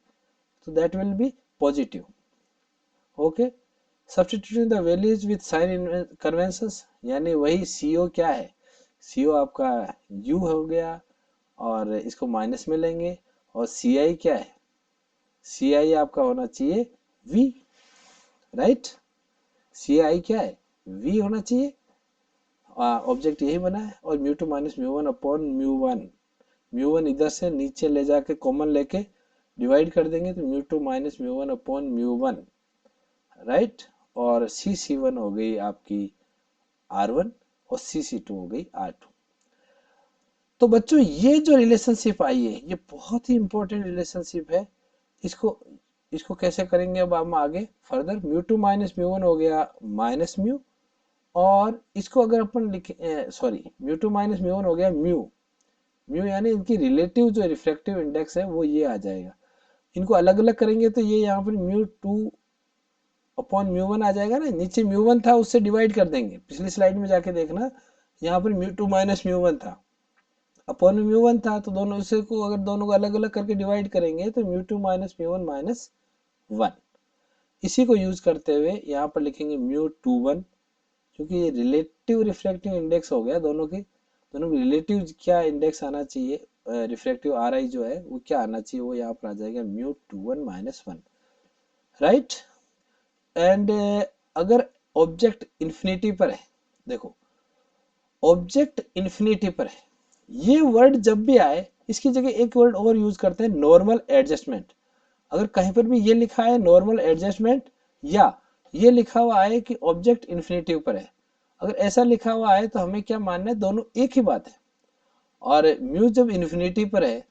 तो that will be positive. Okay, substituting the values with sign conventions, यानी वही CO क्या है, CO आपका U हो गया, और इसको माइनस में लेंगे, और CI क्या है, CI आपका होना चाहिए V, राइट, CI क्या है V होना चाहिए, ऑब्जेक्ट यही बना है। और mu two minus mu one upon mu one इधर से नीचे ले जाके कॉमन लेके डिवाइड कर देंगे, तो mu two minus mu one upon mu one, right, और सी वन हो गई आपकी R1 और सी टू हो गई R2। तो बच्चों ये जो रिलेशनशिप आई है ये बहुत ही इंपॉर्टेंट रिलेशनशिप है, इसको इसको कैसे करेंगे अब हम आगे further, mu two minus mu one हो गया माइनस म्यू, और इसको अगर अपन लिखे sorry mu two minus mu one हो गया म्यू, म्यू यानी इनकी रिलेटिव जो रिफ्रैक्टिव इंडेक्स है वो ये आ जाएगा। इनको अलग अलग करेंगे तो ये यहाँ पर mu two upon mu one आ जाएगा ना, नीचे म्यू वन था उससे डिवाइड कर देंगे, पिछली स्लाइड में जाके देखना, यहाँ पर mu two minus mu one था, अपॉन म्यू वन था, तो दोनों इसे को अगर दोनों को अलग अलग करके डिवाइड करेंगे तो mu two minus mu one minus one. इसी को यूज करते हुए यहाँ पर लिखेंगे म्यू टू वन, क्योंकि ये रिलेटिव रिफ्रैक्टिव इंडेक्स हो गया, दोनों की रिलेटिव क्या इंडेक्स आना चाहिए, रिफ्रैक्टिव RI जो है वो क्या आना चाहिए, वो यहाँ पर आ जाएगा mu two one minus one, right. And अगर ऑब्जेक्ट इंफिनिटी पर है, देखो ऑब्जेक्ट इंफिनिटी पर है, ये वर्ड जब भी आए इसकी जगह एक वर्ड और यूज करते हैं, नॉर्मल एडजस्टमेंट। अगर कहीं पर भी ये लिखा है नॉर्मल एडजस्टमेंट, या ये लिखा हुआ है कि ऑब्जेक्ट इंफिनिटी पर है, अगर ऐसा लिखा हुआ है तो हमें क्या मानना है, दोनों एक ही बात है। और म्यू जब इंफिनिटी पर है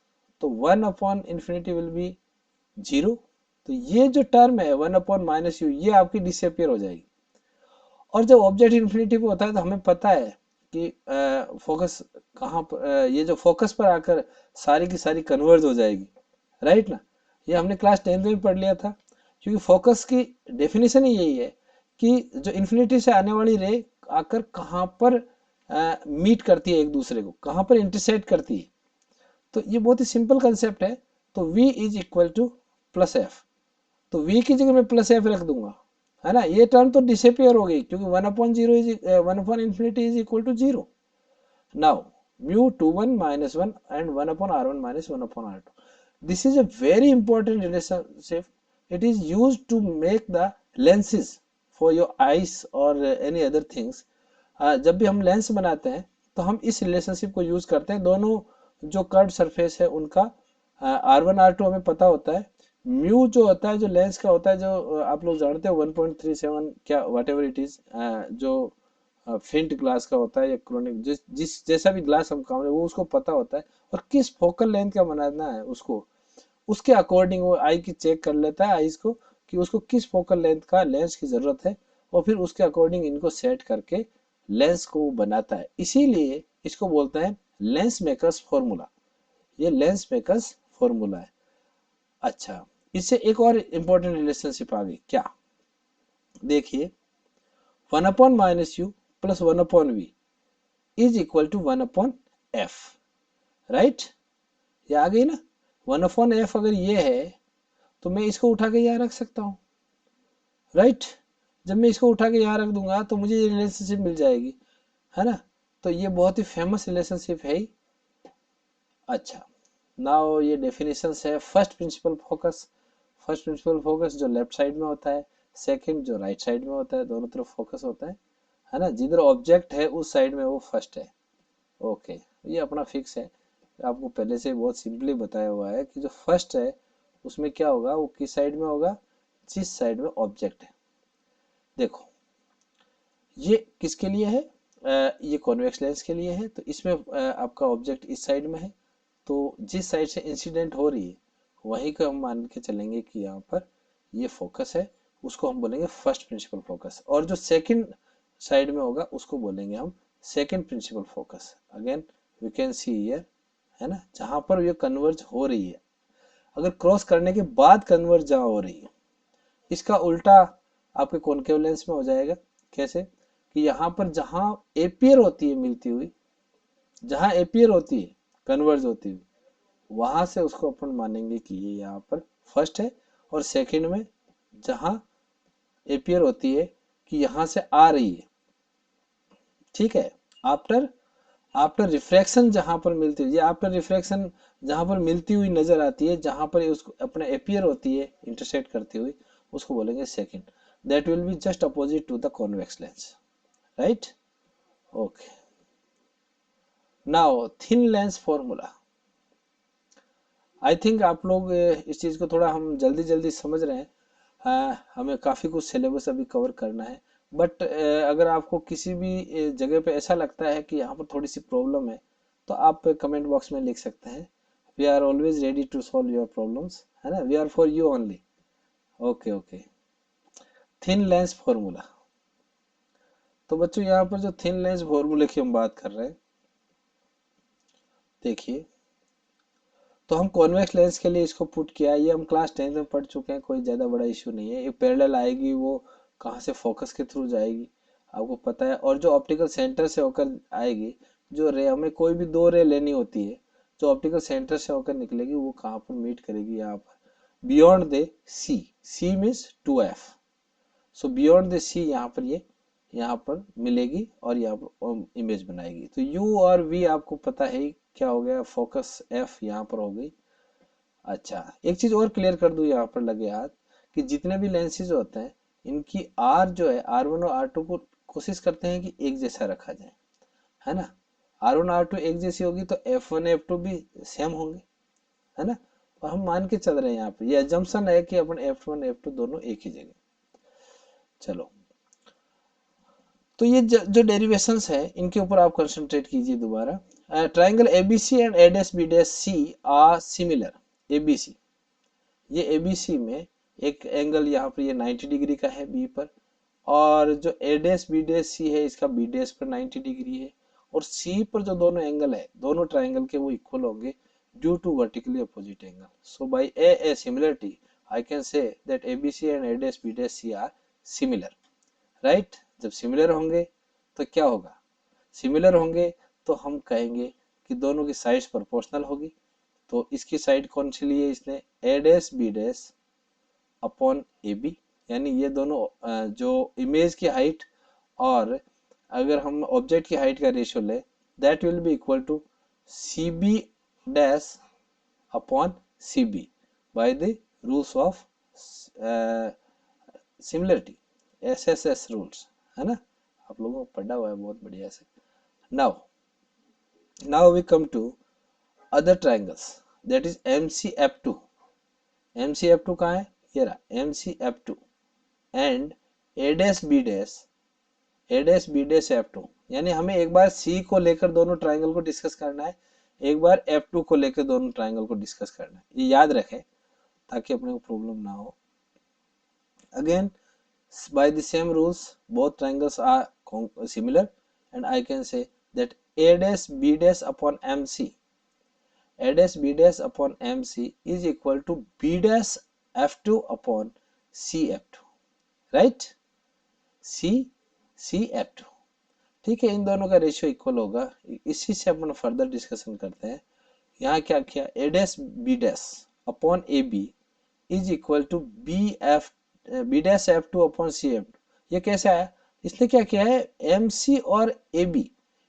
तो one upon infinity will be zero, तो ये जो टर्म है वन अपॉन माइनस यू ये आपकी डिसअपियर हो जाएगी। और जब ऑब्जेक्ट इंफिनिटी पे होता है तो हमें पता है कि फोकस कहाँ पर, ये जो फोकस पर आकर सारी की सारी कन्वर्ज हो जाएगी, राइट ना, ये हमने क्लास 10th में पढ़ लिया था। क्योंकि फोकस की डेफिनेशन ही यही है कि जो इन्फिनिटी से आने वाली रे आकर कहाँ पर मीट करती है एक दूसरे को, कहाँ पर इंटरसेक्ट करती है, तो ये बहुत ही सिंपल कंसेप्ट है। तो v is equal two plus F, तो v की जगह मैं प्लस एफ रख दूंगा, है ना, ये टर्म तो डिसअपियर हो गई क्योंकि one upon zero is one upon infinity is equal to zero. Now mu two one minus one and one upon R1 minus one upon R2, this is a very important relationship, it is used to make the lenses for your eyes or any other things। जब भी हम lens बनाते हैं तो हम इस relationship को use करते हैं, दोनों जो कर्व सरफेस है उनका R1 R2 हमें पता होता है, म्यू जो होता है जो लेंस का होता है, जो आप लोग जानते हो 1.37 क्या वट एवर इट इज, जो फेंट ग्लास का होता है या क्रोनिक, जिस जैसा भी ग्लास हम काम वो उसको पता होता है, और किस फोकल लेंथ का बनाना है उसको, उसके अकॉर्डिंग वो आई की चेक कर लेता है आईज को कि उसको किस फोकल लेंथ का लेंस की जरूरत है, और फिर उसके अकॉर्डिंग इनको सेट करके लेंस को बनाता है। इसीलिए इसको बोलते हैं लेंस मेकर्स फॉर्मूला, ये लेंस मेकर्स फॉर्मूला है। अच्छा, इससे एक और इंपॉर्टेंट रिलेशनशिप आ गई, क्या देखिए, one upon minus U plus one upon V is equal to one upon F, right, ये आ गई ना, वन अपॉन एफ अगर ये है तो मैं इसको उठा के यहाँ रख सकता हूँ, राइट। जब मैं इसको उठा के यहाँ रख दूंगा तो मुझे ये रिलेशनशिप मिल जाएगी, है ना। तो ये बहुत ही फेमस रिलेशनशिप है ही। अच्छा, नाउ ये डेफिनेशंस है। First principle focus, first principle focus जो लेफ्ट साइड में होता है, सेकंड जो राइट साइड में होता है, दोनों तरफ फोकस होता है ना। जिधर ऑब्जेक्ट है उस साइड में वो फर्स्ट है। ओके, ये अपना फिक्स है, आपको पहले से बहुत सिंपली बताया हुआ है कि जो फर्स्ट है उसमें क्या होगा, वो किस साइड में होगा, जिस साइड में ऑब्जेक्ट है। देखो ये किसके लिए है, ये कॉन्वेक्स लेंस के लिए है। तो इसमें आपका ऑब्जेक्ट इस साइड में है, तो जिस साइड से इंसिडेंट हो रही है वहीं को हम मान के चलेंगे कि यहाँ पर ये फोकस है, उसको हम बोलेंगे फर्स्ट प्रिंसिपल फोकस। और जो सेकंड साइड में होगा उसको बोलेंगे हम second principal focus. Again we can see here, है ना, जहां पर ये कन्वर्ज हो रही है। अगर क्रॉस करने के बाद कन्वर्ज जहां हो रही है, इसका उल्टा आपके कॉनकेव लेंस में हो जाएगा। कैसे कि यहाँ पर जहां एपियर होती है मिलती हुई, जहां एपियर होती है कन्वर्ज होती हुई, वहां से उसको अपन मानेंगे कि ये यहाँ पर फर्स्ट है। और सेकंड में जहां एपियर होती है कि यहां से आ रही है, ठीक है, आफ्टर आफ्टर रिफ्रैक्शन जहां पर मिलती है, ये आफ्टर रिफ्रैक्शन जहां पर मिलती हुई नजर आती है, जहां पर उसको अपने एपियर होती है इंटरसेक्ट करती हुई, उसको बोलेंगे second. That will be just opposite to the convex lens, right. Okay, now thin lens formula. I think आप लोग इस चीज को थोड़ा हम जल्दी जल्दी समझ रहे हैं। हमें काफी कुछ सिलेबस अभी कवर करना है। बट अगर आपको किसी भी जगह पे ऐसा लगता है कि यहाँ पर थोड़ी सी प्रॉब्लम है, तो आप कमेंट बॉक्स में लिख सकते हैं। We are always ready to solve your problems, है ना, we are for you only. Okay okay, thin lens formula. तो बच्चों यहाँ पर जो थिन लेंस फॉर्मूले की हम बात कर रहे हैं, देखिए, तो हम कॉन्वेक्स लेंस के लिए इसको पुट किया, ये हम क्लास 10th में पढ़ चुके हैं, कोई ज़्यादा बड़ा इशू नहीं है। ये पैरेलल आएगी, वो कहाँ से फोकस के थ्रू जाएगी आपको पता है। और जो ऑप्टिकल सेंटर से होकर आएगी, जो रे हमें कोई भी दो रे लेनी होती है, जो ऑप्टिकल सेंटर से होकर निकलेगी वो कहाँ पर मीट करेगी, यहाँ पर beyond the C. C means 2f। So beyond the C यहाँ पर ये यहाँ पर मिलेगी और यहाँ पर इमेज बनाएगी। तो यू और वी आपको पता है क्या हो गया, फोकस एफ यहाँ पर हो गई। अच्छा, एक चीज और क्लियर कर दूं यहाँ पर लगे हाथ, कि जितने भी लेंसेज होते हैं इनकी आर जो है, R1 और R2 को कोशिश करते हैं कि एक जैसा रखा जाए, है ना। R1 R2 एक जैसी होगी तो F1 F2 भी सेम होंगे, है ना। और हम मान के चल रहे हैं यहाँ पे, ये अजम्पशन है कि अपन F1 F2 दोनों एक ही जगह। चलो, तो ये जो डेरिवेशंस है इनके ऊपर आप कंसंट्रेट कीजिए दोबारा। Triangle ABC and A dash B dash C are similar. ABC, ये एबीसी में एक एंगल यहाँ पर ये 90 डिग्री का है बी पर, और जो ए डैश बी डैश सी है इसका बी डैश पर 90 डिग्री है। और सी पर जो दोनों एंगल है, दोनों ट्राइंगल के वो इक्वल होंगे due to vertically opposite angle. So by a similarity I can say that ABC and A dash B dash C are similar, right. जब सिमिलर होंगे तो क्या होगा, सिमिलर होंगे तो हम कहेंगे कि दोनों की साइड्स प्रोपोर्शनल होगी। तो इसकी साइड कौन सी ली है इसने, A dash B dash upon A B, यानी ये दोनों जो इमेज की हाइट और अगर हम ऑब्जेक्ट की हाइट का रेशियो ले, that will be equal to C B dash upon C B by the rules of similarity, SSS rules, है ना। आप लोगों को पढ़ा हुआ है बहुत बढ़िया से। Now now we come to other triangles, that is MCF2। MCF2 कहाँ है, ये रहा MCF2 and A dash B dash, A dash B dash F2। यानी हमें एक बार C को लेकर दोनों ट्राइंगल को डिस्कस करना है, एक बार F2 को लेकर दोनों ट्राइंगल को डिस्कस करना है। ये याद रखें ताकि अपने को प्रॉब्लम ना हो। Again by the same rules both triangles are similar, and I can say that a dash b dash upon MC, a dash b dash upon MC is equal to b dash F2 upon C F2, right। C C F2, ठीक है, इन दोनों का ratio equal होगा। इसी से अपन further discussion करते हैं। यहाँ क्या किया, a dash b dash upon AB is equal to b dash F2 upon C F2। ये कैसे आया? इसने क्या किया है, MC और AB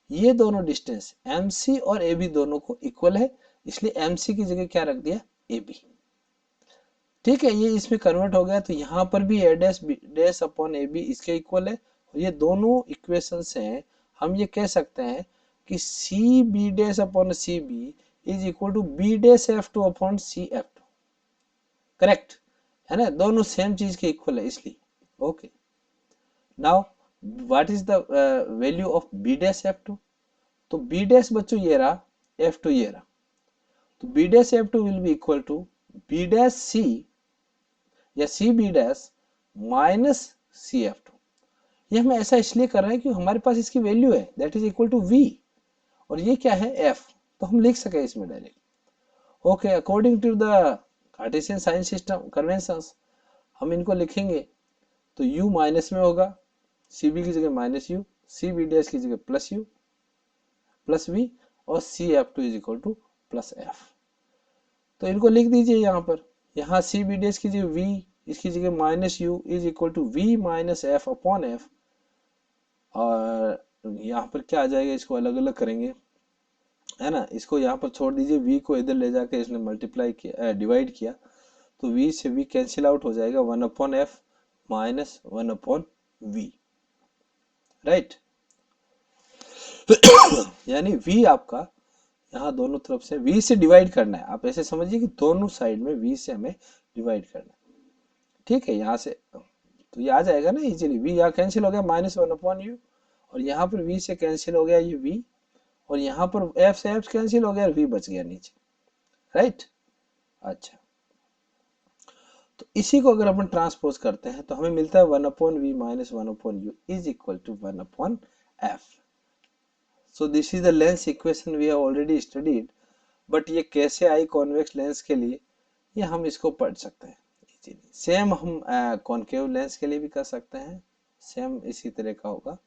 ये दोनों डिस्टेंस MC और AB दोनों को इक्वल है, इसलिए MC की जगह क्या रख दिया, AB। ठीक है, ये इसमें कन्वर्ट हो गया, तो यहाँ पर भी A dash B dash upon AB इसके इक्वल है, और ये दोनों इक्वेशन हैं, हम ये कह सकते हैं कि CB dash upon CB is equal to B dash F2 upon CF2। Correct है ना, दोनों सेम चीज के इक्वल है इसलिए। Okay, now what is the value of B dash F2? तो B डैश बच्चों ये रहा, F2 ये रहा, तो B dash F2 will be equal to B dash C या CB डैश माइनस CF2। ये हम ऐसा इसलिए कर रहे हैं कि हमारे पास इसकी वैल्यू है that is equal to V, और ये क्या है F, तो हम लिख सके इसमें direct. Okay, according to the Cartesian sign system conventions हम इनको लिखेंगे, तो U माइनस में होगा, CB की जगह माइनस U, CB डैश की जगह प्लस U प्लस V, और CF2 is equal two plus F। तो इनको लिख दीजिए यहाँ पर, यहाँ CB डैश की जगह V, इसकी जगह minus U is equal to V minus F upon F, और यहाँ पर क्या आ जाएगा, इसको अलग अलग करेंगे है ना, इसको यहाँ पर छोड़ दीजिए, V को इधर ले जाकर इसने मल्टीप्लाई किया, डिवाइड किया, तो V से V कैंसिल आउट हो जाएगा, 1 upon F minus 1 upon V, right. यानी V आपका यहाँ दोनों तरफ से V से डिवाइड करना है, आप ऐसे समझिए कि दोनों साइड में V से हमें डिवाइड करना है। ठीक है, यहाँ से तो ये आ जाएगा ना इजीली, V यहाँ कैंसिल हो गया, माइनस 1 अपॉन U, और यहाँ पर V से कैंसिल हो गया ये V, और यहाँ पर F से F कैंसिल हो गया, V बच गया नीचे, राइट। अच्छा, तो इसी को अगर अपन ट्रांसपोज करते हैं तो हमें मिलता है 1 upon V minus 1 upon U is equal to 1 upon F। So this is the lens equation we have already studied, but ये कैसे आई कॉन्वेक्स लेंस के लिए, ये हम इसको पढ़ सकते हैं इजीली। सेम हम कॉनकेव लेंस के लिए भी कर सकते हैं, सेम इसी तरह का होगा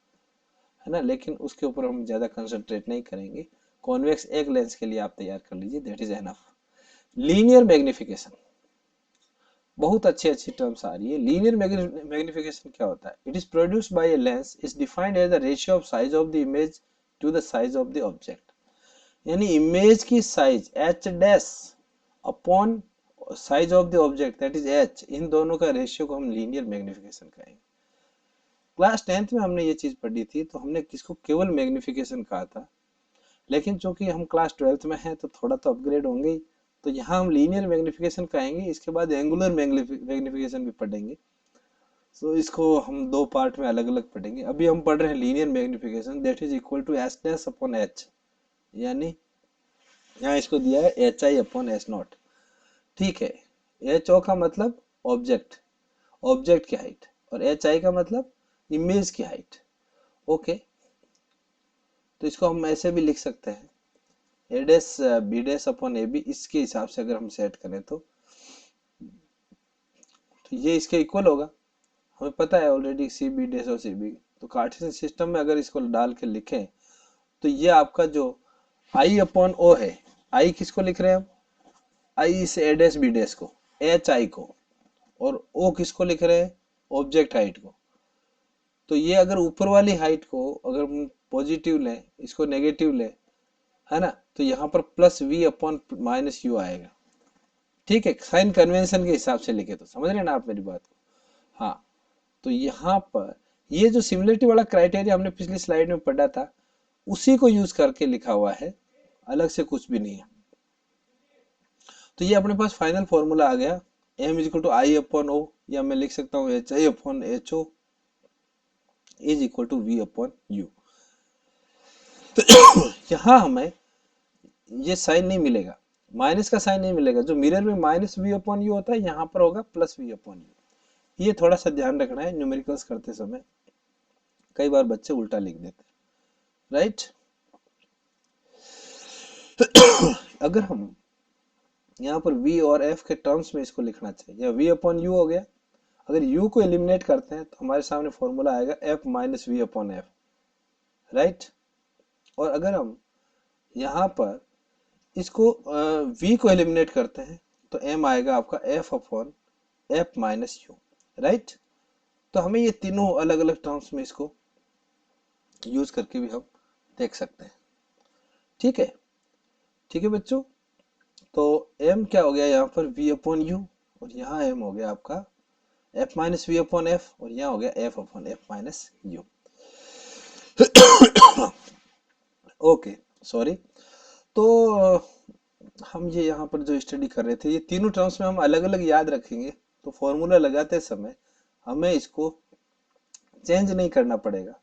है ना, लेकिन उसके ऊपर हम ज्यादा कंसंट्रेट नहीं करेंगे। कॉन्वेक्स एक लेंस के लिए आप तैयार कर लीजिए, that is enough. Linear magnification, बहुत अच्छी अच्छी टर्म्स आ रही है। लीनियर मैग्निफिकेशन क्या होता है? It is produced by a lens, is defined as the ratio of size of the image to the size of the object. यानी इमेज की size h dash upon size of the object that is h, इन दोनों का ratio को हम linear magnification कहेंगे। Class 10th में हमने ये चीज पढ़ी थी, तो हमने किसको केवल मैग्निफिकेशन कहा था, लेकिन चूंकि हम क्लास 12th में हैं तो थोड़ा तो अपग्रेड होंगे ही, तो यहाँ हम लीनियर मैग्निफिकेशन कहेंगे, इसके बाद एंगुलर मैग्निफिकेशन भी पढ़ेंगे। सो इसको हम दो पार्ट में अलग अलग पढ़ेंगे। अभी हम पढ़ रहे हैं linear magnification that is equal to H dash upon H, यानी यहाँ इसको दिया है H I upon H naught. ठीक है, एच ओ का मतलब ऑब्जेक्ट, ऑब्जेक्ट की हाइट, और एच आई का मतलब इमेज की हाइट। ओके, तो इसको हम ऐसे भी लिख सकते हैं, A dash B dash upon A B, इसके हिसाब से अगर हम सेट करें तो ये इसके इक्वल होगा, हमें पता है ऑलरेडी सी बी डैश और सी बी। तो कार्टेशियन सिस्टम में अगर इसको डाल के लिखें तो ये आपका जो आई अपॉन ओ है, आई किसको लिख रहे हैं हम, आई इस ए डैश बी डैश को, एच आई को, और ओ किसको लिख रहे हैं, ऑब्जेक्ट हाइट को। तो ये अगर ऊपर वाली हाइट को अगर हम पॉजिटिव लें, इसको नेगेटिव लें, है ना, तो यहाँ पर plus V upon minus U आएगा। ठीक है, साइन कन्वेंशन के हिसाब से लिखे तो समझ रहे हैं ना आप मेरी बात को। हाँ, तो यहाँ पर ये जो सिमिलरिटी वाला क्राइटेरिया हमने पिछली स्लाइड में पढ़ा था, उसी को यूज करके लिखा हुआ है, अलग से कुछ भी नहीं है। तो ये अपने पास फाइनल फॉर्मूला आ गया, m is equal to I upon O, या मैं लिख सकता हूँ H I upon H O is equal to V upon U. तो यहाँ हमें ये साइन नहीं मिलेगा, माइनस का साइन नहीं मिलेगा, जो मिरर में माइनस वी अपॉन यू होता है यहाँ पर होगा प्लस वी अपॉन यू। ये थोड़ा सा ध्यान रखना है, न्यूमेरिकल्स करते समय कई बार बच्चे उल्टा लिख देते हैं, राइट। अगर हम यहाँ पर v और f के टर्म्स में इसको लिखना चाहिए, या v अपॉन यू हो गया, अगर u को एलिमिनेट करते हैं तो हमारे सामने फॉर्मूला आएगा f minus V upon F, right. और अगर हम यहाँ पर इसको v को एलिमिनेट करते हैं तो m आएगा आपका f upon f minus you, right. तो हमें ये तीनों अलग अलग टर्म्स में इसको यूज करके भी हम देख सकते हैं। ठीक है, ठीक है बच्चों। तो m क्या हो गया यहाँ पर v अपॉन यू, और यहाँ m हो गया आपका f minus V upon F, और यहाँ हो गया f upon F minus U. Okay, sorry. तो हम ये यहाँ पर जो स्टडी कर रहे थे, ये तीनों टर्म्स में हम अलग अलग याद रखेंगे, तो फॉर्मूला लगाते समय हमें इसको चेंज नहीं करना पड़ेगा,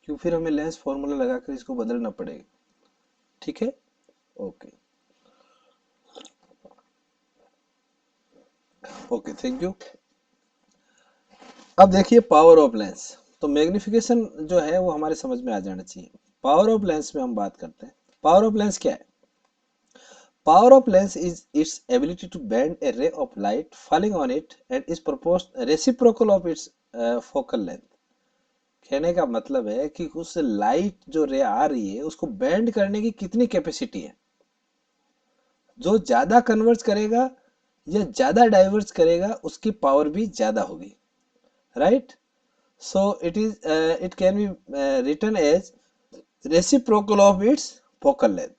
क्यों फिर हमें लेंस फॉर्मूला लगाकर इसको बदलना पड़ेगा। ठीक है, ओके ओके, थैंक यू। अब देखिए पावर ऑफ लेंस, तो मैग्निफिकेशन जो है वो हमारे समझ में आ जाना चाहिए। पावर ऑफ लेंस में हम बात करते हैं। पावर ऑफ लेंस क्या है? Power of lens is its ability to bend a ray of light falling on it and is reciprocal of its focal length। कहने का मतलब है कि उस लाइट जो रे आ रही है उसको बेंड करने की कितनी कैपेसिटी है। जो ज्यादा कन्वर्ज करेगा या ज्यादा डाइवर्ज करेगा उसकी पावर भी ज्यादा होगी, right. So it can be written as reciprocal of its focal length.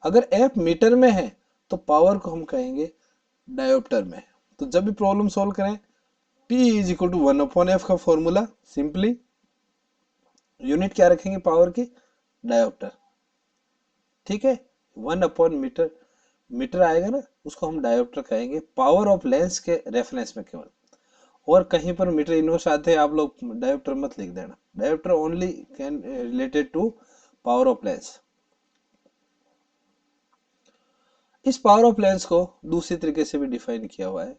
अगर एफ मीटर में है तो पावर को हम कहेंगे डायोप्टर में। तो जब भी प्रॉब्लम सॉल्व करें, P is equal to 1/f का फॉर्मूला, सिंपली यूनिट क्या रखेंगे पावर की? डायोप्टर। ठीक है, 1/मीटर, मीटर आएगा ना, उसको हम डायोप्टर कहेंगे पावर ऑफ लेंस के रेफरेंस में केवल। और कहीं पर मीटर इनवर्स आते हैं, आप लोग डायोप्टर मत लिख देना। Dioptre only can related to power of lens. इस पावर ऑफ लेंस को दूसरी तरीके से भी डिफाइन किया हुआ है।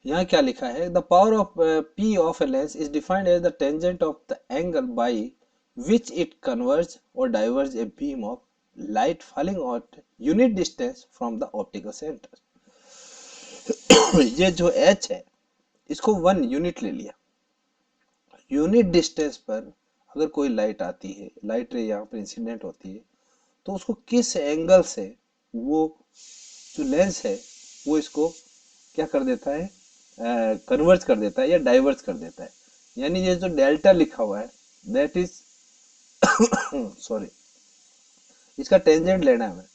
यहाँ क्या लिखा है? The power of P of a lens is defined as the tangent of the angle by which it converge और diverge a beam of light falling out unit distance from the optical centre. ये जो H है इसको 1 unit ले लिया। Unit distance पर अगर कोई लाइट आती है, लाइट रे यहाँ पर इंसिडेंट होती है, तो उसको किस एंगल से वो जो लेंस है वो इसको क्या कर देता है? कन्वर्ज कर देता है या डाइवर्ज कर देता है। यानी ये जो डेल्टा लिखा हुआ है दैट इज सॉरी, इसका टेंजेंट लेना है हमें।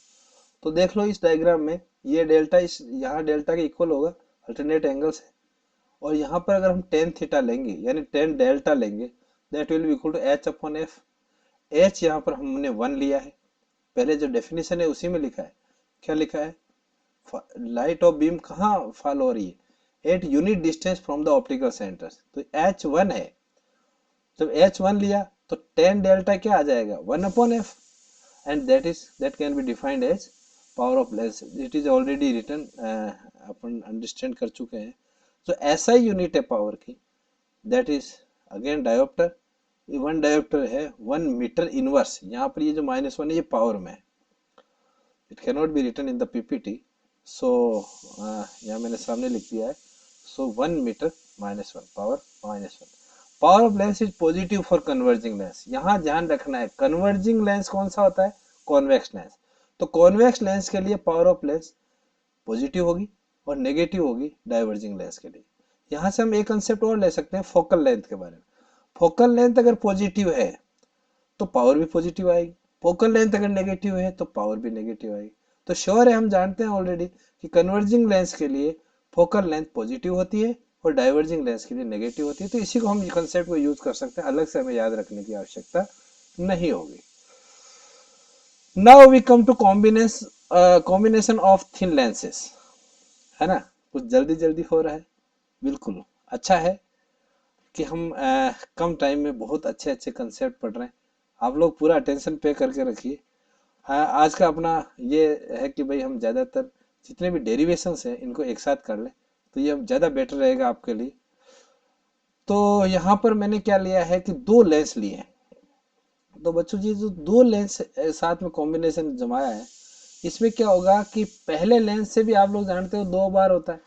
तो देख लो इस डायग्राम में ये डेल्टा इस यहाँ डेल्टा के इक्वल होगा अल्टरनेट एंगल से, और यहाँ पर अगर हम टेन थीटा लेंगे यानी टेन डेल्टा लेंगे that will be equal to H upon F. H यहाँ पर हमने 1 लिया है, पहले जो डेफिनेशन है उसी में लिखा है। क्या लिखा है? लाइट ऑफ बीम कहाँ फॉल हो रही है? At unit distance from the optical centre. तो H1 है, जब H1 लिया तो 10 डेल्टा क्या आ जाएगा? 1/f, and that can be defined as power of lens. It is already written, अपन अंडरस्टैंड कर चुके हैं। तो ऐसा ही यूनिट है पावर की, that is again dioptre. 1 dioptre है 1 मीटर इनवर्स। यहाँ पर ये जो -1 है ये पावर में है, it can not be written in the PPT. So यहाँ मैंने सामने लिख दिया है। So 1 metre -1 power -1। Power of lens is positive for converging lens. यहाँ ध्यान रखना है कन्वर्जिंग लेंस कौन सा होता है? Convex lens. तो कॉन्वेक्स लेंस के लिए पावर ऑफ लेंस पॉजिटिव होगी और नेगेटिव होगी डाइवर्जिंग लेंस के लिए। यहाँ से हम एक कंसेप्ट और ले सकते हैं फोकल लेंथ के बारे में। फोकल लेंथ अगर पॉजिटिव है तो पावर भी पॉजिटिव आएगी, फोकल लेंथ अगर नेगेटिव है तो पावर भी नेगेटिव आएगी। तो श्योर है, हम जानते हैं ऑलरेडी कि कन्वर्जिंग लेंस के लिए फोकल लेंथ पॉजिटिव होती है और डाइवर्जिंग लेंस के लिए नेगेटिव होती है। तो इसी को हम कंसेप्ट को यूज कर सकते हैं, अलग से हमें याद रखने की आवश्यकता नहीं होगी। Now we come to combination of thin lenses, है ना। कुछ जल्दी जल्दी हो रहा है, बिल्कुल अच्छा है कि हम कम टाइम में बहुत अच्छे अच्छे कंसेप्ट पढ़ रहे हैं। आप लोग पूरा अटेंशन पे करके रखिए। आज का अपना ये है कि भाई हम ज़्यादातर जितने भी डेरिवेशंस हैं इनको एक साथ कर लें, तो ये ज़्यादा बेटर रहेगा आपके लिए। तो यहाँ पर मैंने क्या लिया है कि 2 लेंस लिए हैं। तो बच्चों जी जो 2 लेंस साथ में कॉम्बिनेशन जमाया है, इसमें क्या होगा कि पहले लेंस से भी आप लोग जानते हो 2 बार होता है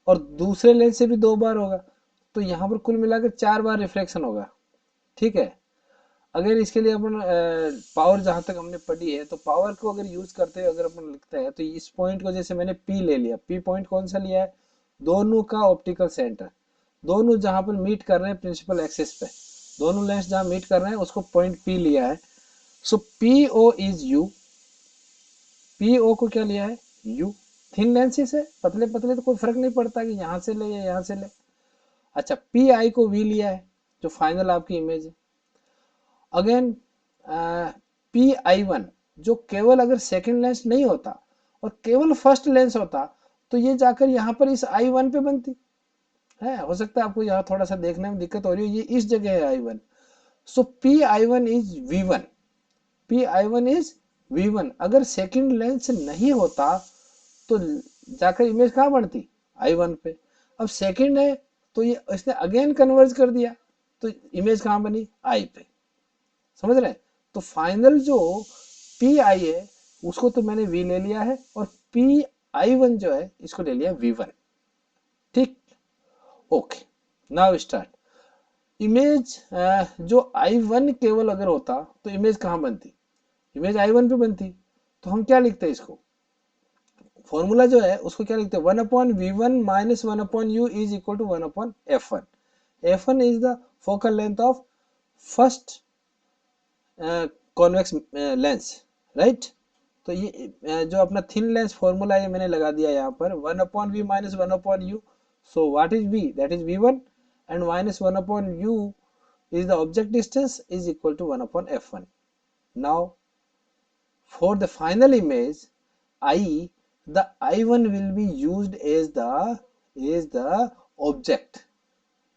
और दूसरे लेंस से भी 2 बार होगा। तो यहाँ पर कुल मिलाकर 4 बार रिफ्लेक्शन होगा। ठीक है, अगर इसके लिए अपन पावर जहां तक हमने पढ़ी है, तो पावर को अगर यूज करते हैं, अगर अपन लिखते हैं तो इस पॉइंट को जैसे मैंने P ले लिया, P पॉइंट कौन सा लिया है? दोनों का ऑप्टिकल सेंटर। दोनों जहां पर मीट कर रहे हैं प्रिंसिपल एक्सिस पे, दोनों लेंस जहां मीट कर रहे हैं उसको पॉइंट P लिया है। सो PO इज U, PO को क्या लिया है U। थिन लेंसेज है, पतले पतले तो कोई फर्क नहीं पड़ता कि यहाँ से ले या यहाँ से ले। अच्छा PI को V लिया है, जो फाइनल आपकी इमेज है। अगेन PI1 जो केवल अगर सेकंड लेंस नहीं होता और केवल फर्स्ट लेंस होता तो ये जाकर यहाँ पर इस I1 पे बनती है। हो सकता है आपको यहाँ थोड़ा सा देखने में दिक्कत हो रही है, ये इस जगह है I1। So PI1 is V1, PI1 is V1। अगर सेकंड लेंस नहीं होता तो जाकर इमेज कहाँ बनती I1 पे। अब सेकंड है तो ये इसने अगेन कन्वर्ज कर दिया तो इमेज कहाँ बनी I पे, समझ रहे हैं। तो फाइनल जो PI है उसको तो मैंने V ले लिया है और PI1 जो है इसको ले लिया V1, ठीक। Okay now start. इमेज जो I1 केवल अगर होता तो इमेज कहाँ बनती, इमेज I1 पे बनती। तो हम क्या लिखते हैं इसको, फॉर्मूला जो है उसको क्या लिखते हैं 1/V1 minus 1/U is equal to 1/F1। F1 is the focal length of first convex lens, right. तो ये जो अपना थिन लेंस फॉर्मूला है मैंने लगा दिया यहाँ पर 1/V minus 1/U। So what is V, that is V1 and minus 1/U is the object distance is equal to 1/F1. Now for the final image I, the I1 will be used as the object,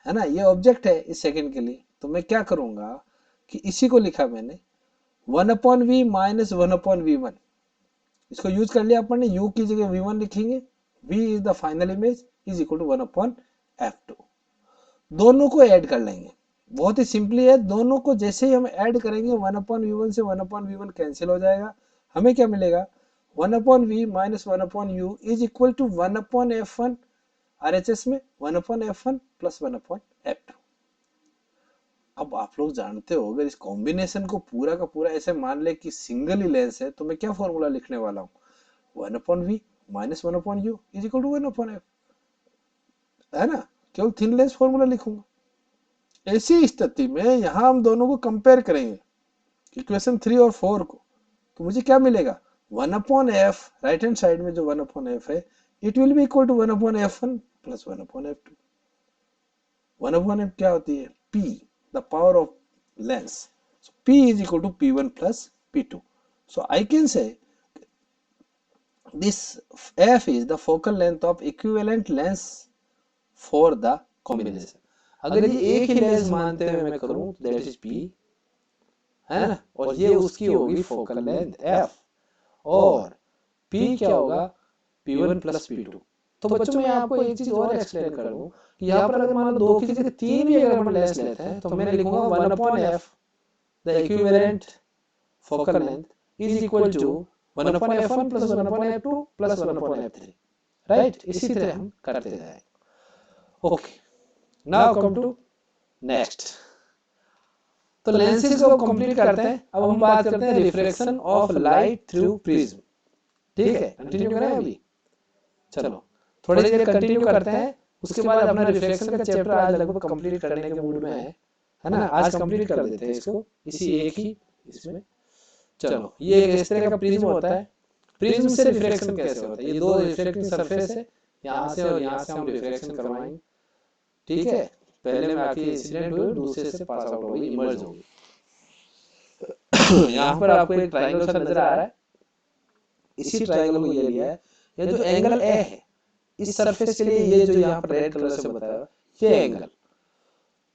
है ना, ये object है इस second के लिए। तो मैं क्या करूंगा कि इसी को लिखा मैंने 1/V माइनस 1/V1, इसको यूज कर लिया अपन ने, U की जगह V1 लिखेंगे, V is the final image is equal to 1/F2। दोनों को ऐड कर लेंगे, बहुत ही सिंपली है। दोनों को जैसे ही हम ऐड करेंगे 1/V1 से 1/V1 कैंसिल हो जाएगा, हमें क्या मिलेगा 1/V minus 1/U is equal to 1/F1, RHS में 1/F1 प्लस 1/F2। अब आप लोग जानते हो अगर इस कॉम्बिनेशन को पूरा का पूरा ऐसे मान ले कि सिंगल ही लेंस है तो मैं क्या फॉर्मूला लिखने वाला हूँ 1/V minus 1/U is equal to 1/F, है ना, केवल थिन लेंस फॉर्मूला लिखूंगा। ऐसी स्थिति में यहां हम दोनों को कंपेयर करेंगे इक्वेशन 3 और 4 को, तो मुझे क्या मिलेगा 1/F, राइट हैंड साइड में जो 1/F है it will be equal to 1/F1 plus 1/F2। 1/F क्या होती है P, the power of lens, so P is equal to P1 plus P2। so I can say this F is the focal length of equivalent lens for the combination। अगर ये एक ही lens मानते हुए मैं करूं तो दैट इज P, है ना, और ये उसकी होगी फोकल लेंथ F, और P क्या होगा P1 प्लस P2। तो बच्चों मैं आपको एक चीज और एक्सप्लेन कर दूं कि यहाँ पर अगर मान लो 2 की जगह 3 भी अगर हम लेंस लेते हैं तो मैं लिखूंगा 1/F the equivalent focal length is equal to 1/F1 plus 1/F2 plus 1/F3, right. इसी तरह हम करते जाएंगे। Okay now come to next. तो लेंसेज को कंप्लीट करते हैं। अब हम बात करते हैं refraction of light through prism, ठीक है। कंटिन्यू करें अभी, चलो थोड़ी देर कंटिन्यू करते हैं, उसके बाद अपना रिफ्रैक्शन का चैप्टर आज लगभग कंप्लीट करने के मूड में है ना, आज कंप्लीट कर देते हैं इसको इसी एक ही इसमें। चलो ये एक इस तरह का प्रिज्म होता है। प्रिज्म से रिफ्रैक्शन कैसे होता है, ये दो रिफ्रैक्टिंग सरफेस है, यहाँ से और यहाँ से हम रिफ्रैक्शन करवाएंगे, ठीक है। पहले में आके इंसिडेंट हुई, दूसरे से पास आउट होगी, इमर्ज होगी। यहाँ पर आपको एक ट्रायंगल सा नजर आ रहा है, इसी ट्रायंगल को ये लिया है, ये जो एंगल ए है इस सरफेस के लिए, ये जो यहाँ पर रेड कलर से बताया ये एंगल,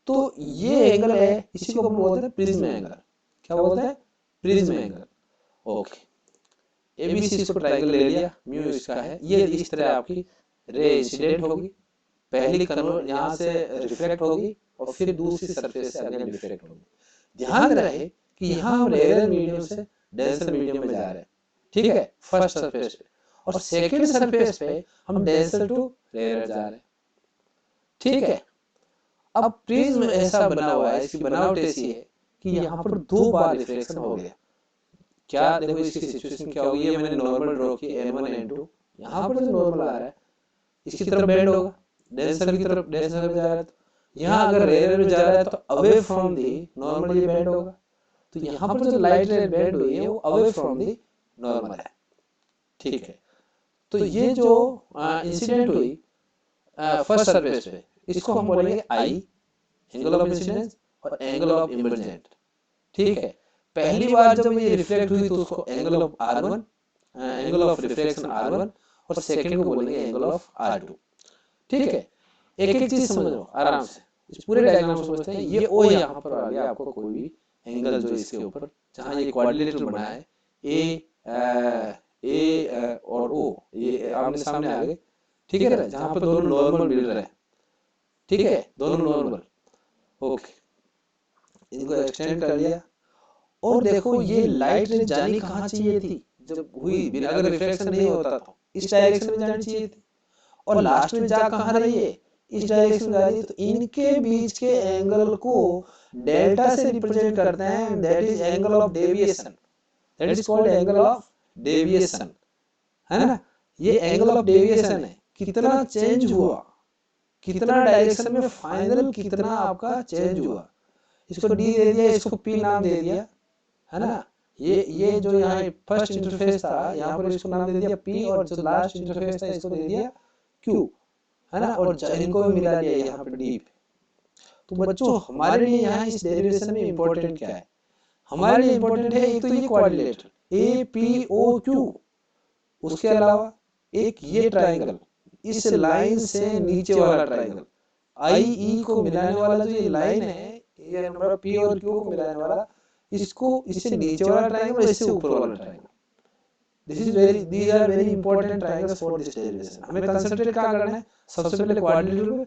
तो ये एंगल है, इसी को हम बोलते हैं प्रिज्म एंगल। क्या बोलते हैं प्रिज्म एंगल। ओके एबीसी इसको ट्रायंगल ले लिया, म्यू इसका है, ये इस तरह आपकी रे इंसिडेंट होगी, पहली कन्वर्ट यहाँ से रिफ्लेक्ट होगी और फिर दूसरी सरफेस से अगेन रिफ्लेक्ट होगी। ध्यान रहे कि यहाँ हम रेयर मीडियम से डेंसर मीडियम में जा रहे हैं, ठीक है, फर्स्ट सरफेस पे, और सेकंड सरफेस पे हम डेंसर टू रेयर जा रहे हैं, ठीक है। अब प्रिज्म ऐसा बना हुआ है, इसकी बनावट ऐसी है कि यहाँ पर 2 बार रिफ्लेक्शन हो गया। क्या देखो इसकी सिचुएशन क्या होगी, ये मैंने नॉर्मल ड्रॉ की n1 n2, यहाँ पर जो नॉर्मल आ रहा है इसकी तरफ बेंड होगा, डेंसर की तरफ, डेंसर में जा रहा है यहाँ अगर रेयर में जा रहा है तो अवे फ्रॉम दी नॉर्मल ये बेंड होगा, तो यहाँ पर जो लाइट रे बेंड हुई है वो अवे फ्रॉम दी नॉर्मल है। ठीक है, तो ये जो इंसिडेंट हुई फर्स्ट सरफेस पे, इसको हम बोलेंगे आई, एंगल ऑफ इंसिडेंस और एंगल ऑफ इमर्जेंट। ठीक है, पहली बार जब ये रिफ्लेक्ट हुई तो उसको angle of R1, angle of reflection R1, और सेकंड को बोलेंगे एंगल ऑफ R2। ठीक है, एक एक चीज समझ लो आराम से, इस पूरे डायग्राम को समझते हैं। ये ओ यहाँ पर आ गया, आपको कोई भी एंगल जो इसके ऊपर जहाँ ये क्वाड्रिलेटरल बना है, ए और ओ ये आमने सामने आ गए। ठीक है, जहाँ पर दोनों नॉर्मल मिल रहे हैं। ठीक है, दोनों नॉर्मल। ओके, इनको एक्सटेंड कर लिया, और देखो ये लाइट रे जानी कहाँ चाहिए थी जब हुई, अगर रिफ्लेक्शन नहीं होता तो इस डायरेक्शन में जानी चाहिए थी, और लास्ट में जा कहाँ रही है, इस डायरेक्शन में जा रही है। तो इनके बीच के एंगल को डेल्टा से रिप्रेजेंट करते हैं, that is angle of deviation, that is called angle of deviation, है ना। ये एंगल ऑफ डेविएशन है, कितना चेंज हुआ, कितना डायरेक्शन में फाइनल कितना आपका चेंज हुआ। इसको डी दे दिया, इसको पी नाम दे दिया, है ना। ये जो यहाँ फर्स्ट इंटरफेस था, यहाँ पर इसको नाम दे दिया पी, और जो लास्ट इंटरफेस था इसको दे दिया क्यू, है ना, और इनको भी मिला लिया यहाँ पे डी पे। तो बच्चों हमारे लिए यहाँ इस डेरिवेशन में इंपॉर्टेंट क्या है, हमारे लिए इंपॉर्टेंट है एक तो ये quadrilateral A P O Q, उसके अलावा एक ये ट्राइंगल, इस लाइन से नीचे वाला ट्राइंगल आई ई को मिलाने वाला जो ये लाइन है, ये नंबर पी और क्यू को मिलाने वाला, इसको इससे नीचे वाला ट्राइंगल और इससे ऊपर वाला triangle. these are very important triangles for this derivation। हमें कंसंट्रेट क्या करना है, सबसे पहले क्वाड्रिलेटरल पे,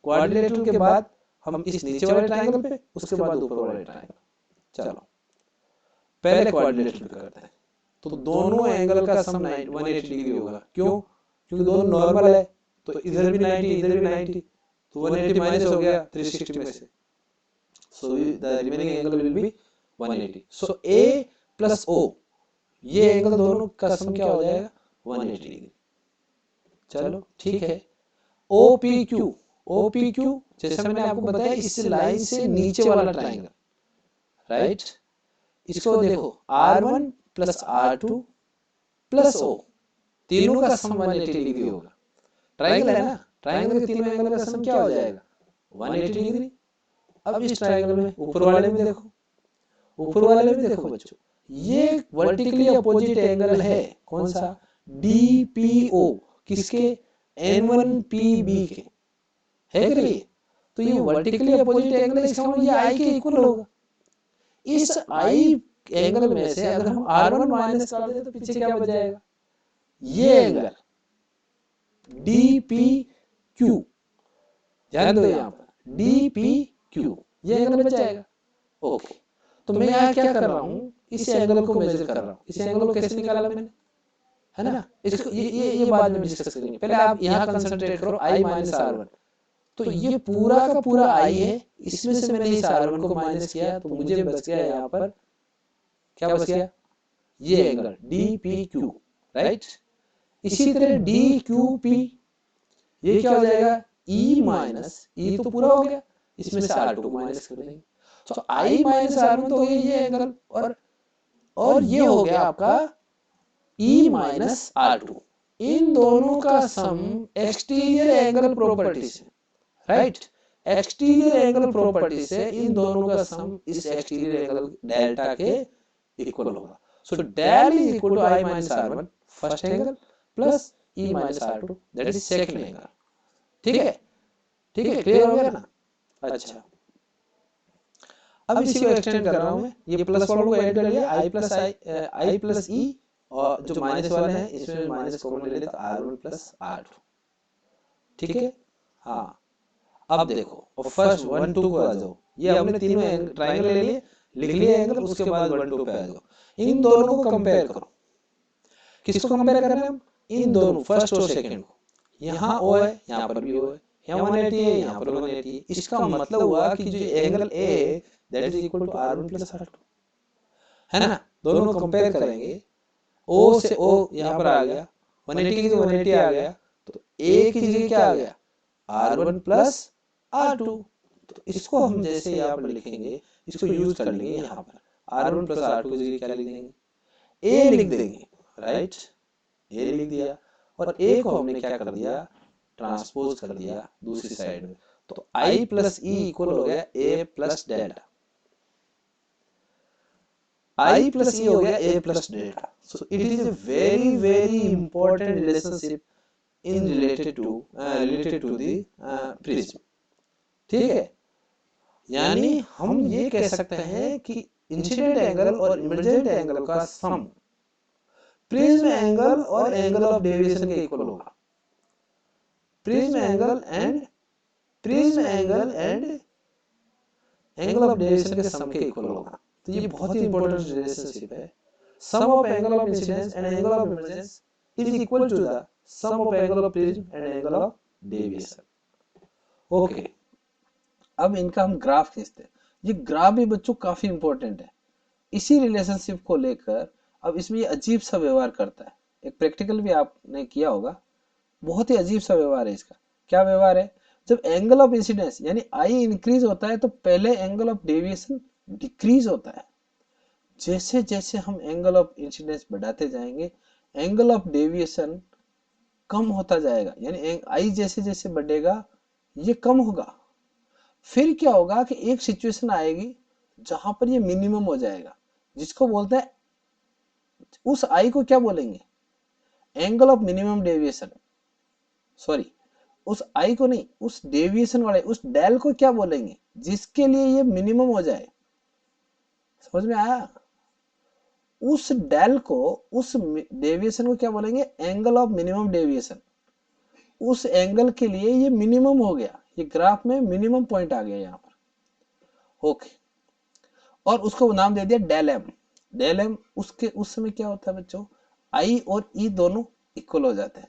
क्वाड्रिलेटरल के बाद हम इस नीचे वाले ट्राइंगल पे, उसके बाद ऊपर वाले ट्राइंगल। चलो पहले क्वाड्रिलेटरल पे करते हैं। तो दोनों एंगल का सम 180 डिग्री होगा। क्यों? क्योंकि दोनों नॉर्मल है, तो इधर भी 90 इधर भी 90, तो 180 माइनस हो गया 360 में से, so the remaining angle will be 180। so A plus O, ये एंगल दोनों का सम क्या हो जाएगा 180 डिग्री। चलो ठीक है, OPQ, OPQ जैसे मैंने आपको बताया इस लाइन से नीचे वाला ट्राइंगल, राइट। इसको देखो R1 plus R2 plus O, तीनों का सम 180 डिग्री होगा। ट्राइंगल है ना, ट्राइंगल के तीनों एंगल का सम क्या हो जाएगा 180 डिग्री। अब इस ट्राइंगल में ऊपर वाले में देखो, ऊपर वाले में देखो बच्चों, ये वर्टिकली अपोजिट एंगल है, कौन सा DPO, किसके N1PB के, है कि नहीं। तो ये वर्टिकली अपोजिट एंगल है, इसका मतलब ये I के इक्वल होगा। इस I एंगल में से अगर हम R1 माइनस कर दें तो पीछे क्या बच जाएगा, ये एंगल DPQ, ध्यान दो यहाँ पर DPQ, ये एंगल बच जाएगा। ओके, तो मैं यहाँ क्या कर रहा हूँ, इस एंगल को मेजर कर रहा हूँ। इस एंगल को कैसे निकाला मैंने, है ना, इसको ये बाद में डिस्कस करेंगे। पहले आप यहाँ कंसंट्रेट करो I माइनस R1। तो ये पूरा का पूरा I है, इसमें से मैंने इस R1 को माइनस किया, तो मुझे बच गया यहाँ पर क्या बच गया, ये एंगल DPQ, राइट। इसी तरह DQP, ये क्या हो जाएगा E माइनस, E तो पूरा हो गया, इसमें से R2 माइनस कर देंगे, तो I माइनस R1 तो हो गया ये एंगल, और ये हो गया आपका E माइनस R2। इन दोनों का सम एक्सटीरियर एंगल प्रॉपर्टी से, राइट, एक्सटीरियर एंगल प्रॉपर्टी से इन दोनों का सम इस एक्सटीरियर एंगल डेल्टा के इक्वल होगा। So del is equal to I minus R1 first angle plus E minus R2 that is second angle. ठीक है, ठीक है, क्लियर हो गया ना। अच्छा, अब इसी को एक्सटेंड कर रहा हूं मैं, ये प्लस वालों को ऐड कर लिया, I प्लस E, और जो माइनस वाले हैं इसमें माइनस कॉमन ले लेते हैं, R1 प्लस R2। ठीक है, हाँ अब देखो, और फर्स्ट 1 2 को आ जाओ, ये हमने तीनों ट्राइंगल ले लिए, लिख लिए एंगल, उसके बाद 1 2 पे आ जाओ। इन दोनों को कंपेयर करो, किसको कंपेयर कर रहे हैं हम, इन दोनों फर्स्ट और सेकंड को। यहाँ O है, यहाँ पर भी O है, यहाँ 180 है, यहाँ पर 180 है। इसका मतलब हुआ कि जो एंगल A है that is equal to R1 plus R2, है ना। दोनों कंपेयर करेंगे, O से O यहाँ पर आ गया, 180 की 180 आ गया, तो A की जगह क्या आ गया R1 प्लस R2, तो इसको हम जैसे यहाँ पर लिखेंगे, इसको यूज कर लेंगे यहाँ पर R1 प्लस R2 की जगह क्या लिख देंगे, ए लिख देंगे, राइट, ए लिख दिया, और ए को हमने क्या कर दिया, ट्रांसपोज कर दिया दूसरी साइड में, तो आई प्लस ई इक्वल हो गया A plus delta, I plus E हो गया A plus delta. So it is a very very important relationship in related to the prism, ठीक है। यानी हम ये कह सकते हैं कि इंसिडेंट एंगल और इमर्जेंट एंगल का सम प्रिज्म एंगल और एंगल ऑफ डेविएशन के इक्वल होगा, prism angle and angle of deviation के सम के इक्वल होगा। तो ये बहुत ही इंपॉर्टेंट रिलेशनशिप है। Sum of angle of incidence and angle of emergence is equal to the sum of angle of prism and angle of deviation. Okay, अब इनका हम ग्राफ खींचते हैं। ये ग्राफ भी बच्चों काफी इंपॉर्टेंट है इसी रिलेशनशिप को लेकर। अब इसमें ये अजीब सा व्यवहार करता है, एक प्रैक्टिकल भी आपने किया होगा, बहुत ही अजीब सा व्यवहार है इसका। क्या व्यवहार है, जब एंगल ऑफ इंसिडेंस यानी आई इंक्रीज होता है तो पहले एंगल ऑफ डेविएशन डिक्रीज होता है। जैसे जैसे हम एंगल ऑफ इंसिडेंस बढ़ाते जाएंगे एंगल ऑफ डेविएशन कम होता जाएगा, यानी आई जैसे जैसे बढ़ेगा ये कम होगा। फिर क्या होगा कि एक सिचुएशन आएगी जहां पर ये मिनिमम हो जाएगा, जिसको बोलते हैं, उस आई को क्या बोलेंगे, angle of minimum deviation, sorry उस आई को नहीं, उस डेविएशन वाले उस डेल को क्या बोलेंगे जिसके लिए ये मिनिमम हो जाए। समझ में आया, उस डेल को, उस डेविएशन को क्या बोलेंगे, एंगल ऑफ मिनिमम डेविएशन। उस एंगल के लिए ये मिनिमम हो गया, ये ग्राफ में मिनिमम पॉइंट आ गया यहाँ पर। ओके, और उसको नाम दे दिया डेल एम। डेल एम उसके उस समय क्या होता है बच्चों, आई और ई दोनों इक्वल हो जाते हैं,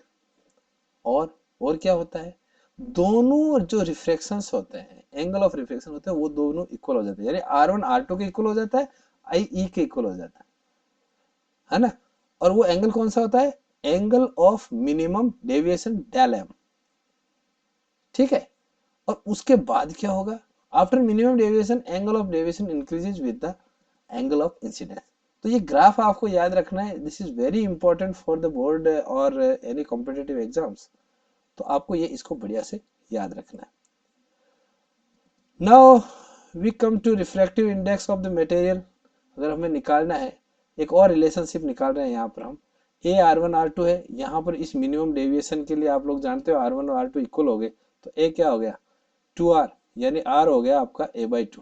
और क्या होता है, दोनों जो रिफ्रैक्शंस होते हैं, एंगल ऑफ रिफ्रैक्शन होते हैं, वो दोनों इक्वल हो जाते हैं, यानी R1 R2 के इक्वल हो जाता है, आई ई के इक्वल हो जाता है ना। और वो एंगल कौन सा होता है, angle of minimum deviation del M, ठीक है। और उसके बाद क्या होगा, after minimum deviation angle of deviation increases with the angle of incidence. तो ये ग्राफ आपको याद रखना है, this is very important for the board और एनी कॉम्पिटिटिव एग्जाम्स। तो आपको ये इसको बढ़िया से याद रखना है। Now we come to refractive index of the material. अगर हमें निकालना है, एक और रिलेशनशिप निकाल रहे हैं यहाँ पर हम, ए R1 R2 है, यहाँ पर इस मिनिमम डेविएशन के लिए आप लोग जानते हो R1 और R2 इक्वल हो गए, तो ए क्या हो गया 2R, यानी R हो गया आपका A/2,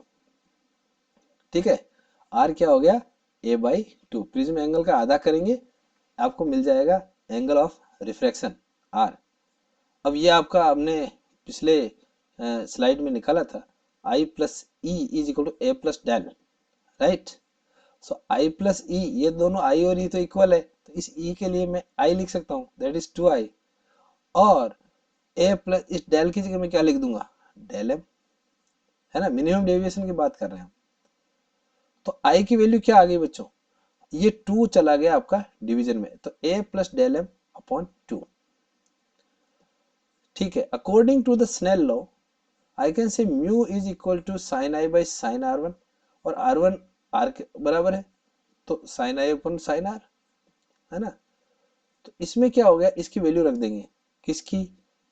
ठीक है। R क्या हो गया A/2, प्रिज्म एंगल का आधा करेंगे आपको मिल जाएगा एंगल ऑफ रिफ्रैक्शन R। अब ये आपका हमने पिछले स्लाइड में निकाला था, I plus E is equal to A plus del, right. So I plus E, ये दोनों I और E तो इक्वल है, तो इस E के लिए मैं I लिख सकता हूँ, दैट इज 2I, और A प्लस इस डेल की जगह मैं क्या लिख दूंगा, डेल एम, है ना, मिनिमम डेविएशन की बात कर रहे हैं हम। तो I की वैल्यू क्या आ गई बच्चों, ये 2 चला गया आपका डिवीजन में, तो A plus del M upon 2, ठीक है। According to the Snell law I can say mu is equal to sine I by sine R1, और R1 R के बराबर है, तो साइन आई अपॉन साइन R, है ना। तो इसमें क्या हो गया, इसकी वैल्यू रख देंगे, किसकी,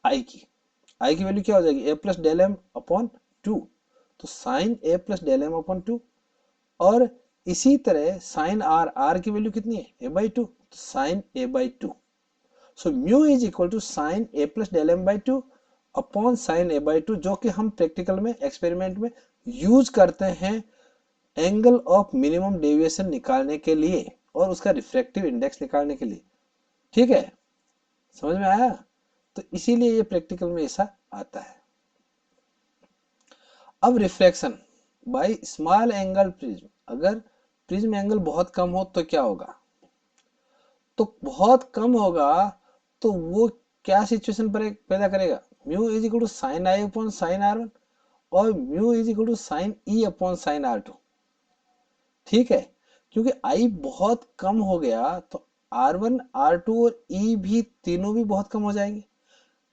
I की। I की वैल्यू क्या हो जाएगी, A plus del M upon 2, तो sine A plus del M upon 2, और इसी तरह साइन R की वैल्यू कितनी है A/2, तो sine A/2। So mu is equal to sine A plus del M by 2 upon sine A/2, जो कि हम प्रैक्टिकल में एक्सपेरिमेंट में यूज करते हैं एंगल ऑफ मिनिमम डेविएशन निकालने के लिए और उसका रिफ्रैक्टिव इंडेक्स निकालने के लिए, ठीक है। समझ में आया, तो इसीलिए ये प्रैक्टिकल में ऐसा आता है। अब refraction by small angle prism, अगर प्रिज्म एंगल बहुत कम हो तो क्या होगा, तो बहुत कम होगा तो वो क्या सिचुएशन पर पैदा करेगा, mu is equal to sine I upon sine R1 और mu is equal to sine E upon sine R2, ठीक है। क्योंकि I बहुत कम हो गया तो R1 R2 और E भी तीनों भी बहुत कम हो जाएंगे,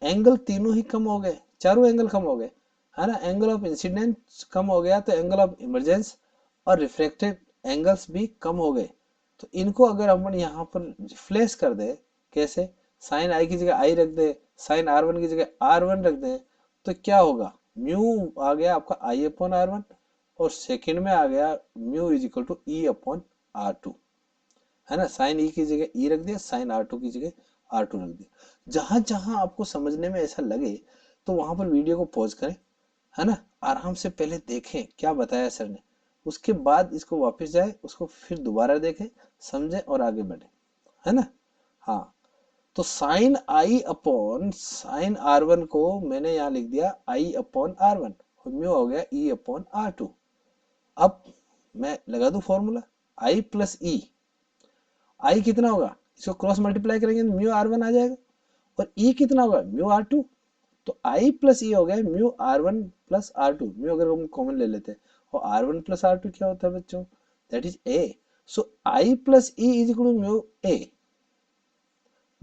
एंगल तीनों ही कम हो गए, चारों एंगल कम हो गए, है ना, एंगल ऑफ इंसिडेंस कम हो गया तो एंगल ऑफ इमरजेंस और रिफ्रैक्टेड एंगल्स भी कम हो गए। तो इनको अगर अपन यहाँ पर रिप्लेस कर दे, कैसे, साइन आई की जगह आई रख दे, साइन R1 की जगह R1 रख दे, तो क्या होगा, म्यू आ गया आपका आई अपॉन R1 और सेकंड में आ गया mu is equal to E upon R2, है ना, साइन ई की जगह ई रख दिया, साइन R2 की जगह R2 रख दिया। जहां जहां आपको समझने में ऐसा लगे तो वहां पर वीडियो को पॉज करें, है ना, आराम से पहले देखें क्या बताया सर ने, उसके बाद इसको वापस जाए, उसको फिर दोबारा देखें, समझे और आगे बढ़े, है ना। हाँ, तो साइन आई अपॉन साइन R1 को मैंने यहाँ लिख दिया आई अपॉन R1 और म्यू हो गया ई अपॉन R2। अब मैं लगा दूं फॉर्मूला, आई प्लस ई, आई कितना होगा, इसको क्रॉस मल्टीप्लाई करेंगे तो म्यू R1 आ जाएगा, और ई कितना होगा म्यू R2, तो आई प्लस ई हो गया mu R1 plus R2, mu अगर हम कॉमन ले लेते हैं, और R1 प्लस R2 क्या होता है बच्चों, that is A, so I plus E is equal to mu A,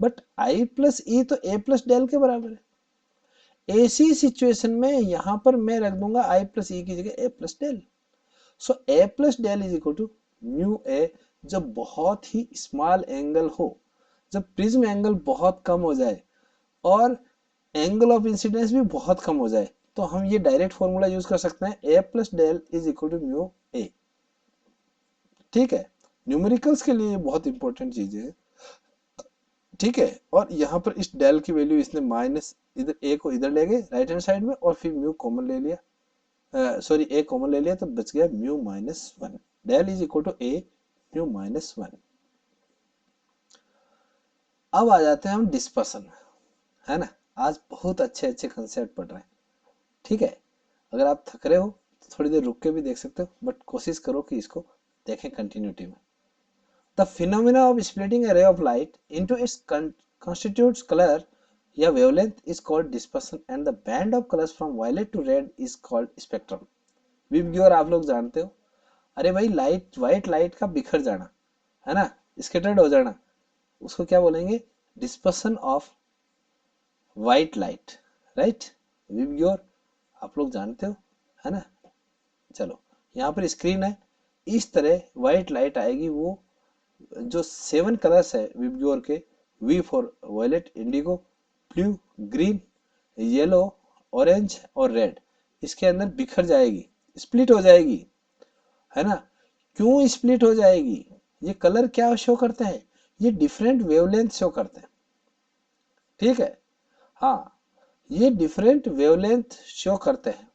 but I plus E तो ए प्लस डेल के बराबर है। ऐसी सिचुएशन में यहां पर मैं रख दूंगा आई प्लस ई की जगह A plus del, so A plus del is equal to mu A, जब बहुत ही स्मॉल एंगल हो, जब प्रिज्म एंगल बहुत कम हो जाए और एंगल ऑफ इंसिडेंस भी बहुत कम हो जाए, तो हम ये डायरेक्ट फॉर्मूला यूज कर सकते हैं, A plus del is equal to mu A. ठीक है, न्यूमेरिकल्स के लिए बहुत इंपॉर्टेंट चीज है, ठीक है। और यहाँ पर इस डेल की वैल्यू इसने माइनस, इधर ए को इधर ले गए राइट हैंड साइड में और फिर म्यू कॉमन ले लिया, सॉरी ए कॉमन ले लिया तो बच गया mu minus 1, del is equal to A mu minus 1। अब आ जाते हैं हम डिस्पर्सन, है ना, आज बहुत अच्छे अच्छे कंसेप्ट पढ़ रहे हैं, ठीक है। अगर आप थक रहे हो तो थोड़ी देर रुक के भी देख सकते हो, बट कोशिश करो कि इसको देखें कंटिन्यूटी में। The phenomena of splitting a ray of light into its constitutes color या wavelength is called dispersion and the band of colors from violet to red is called spectrum। VIBGYOR आप लोग जानते हो, अरे भाई लाइट, व्हाइट लाइट का बिखर जाना, है ना, स्कैटर्ड हो जाना, उसको क्या बोलेंगे, dispersion of white light, right, VIBGYOR आप लोग जानते हो, है ना। चलो यहाँ पर स्क्रीन है, इस तरह व्हाइट लाइट आएगी, वो जो 7 कलर्स है विबग्योर के, V for violet, indigo, blue, green, yellow, orange और रेड, इसके अंदर बिखर जाएगी, स्प्लिट हो जाएगी, है ना। क्यों स्प्लिट हो जाएगी, ये कलर क्या शो करते हैं, ये डिफरेंट वेवलेंथ शो करते हैं, ठीक है। हाँ, ये डिफरेंट वेवलेंथ शो करते हैं,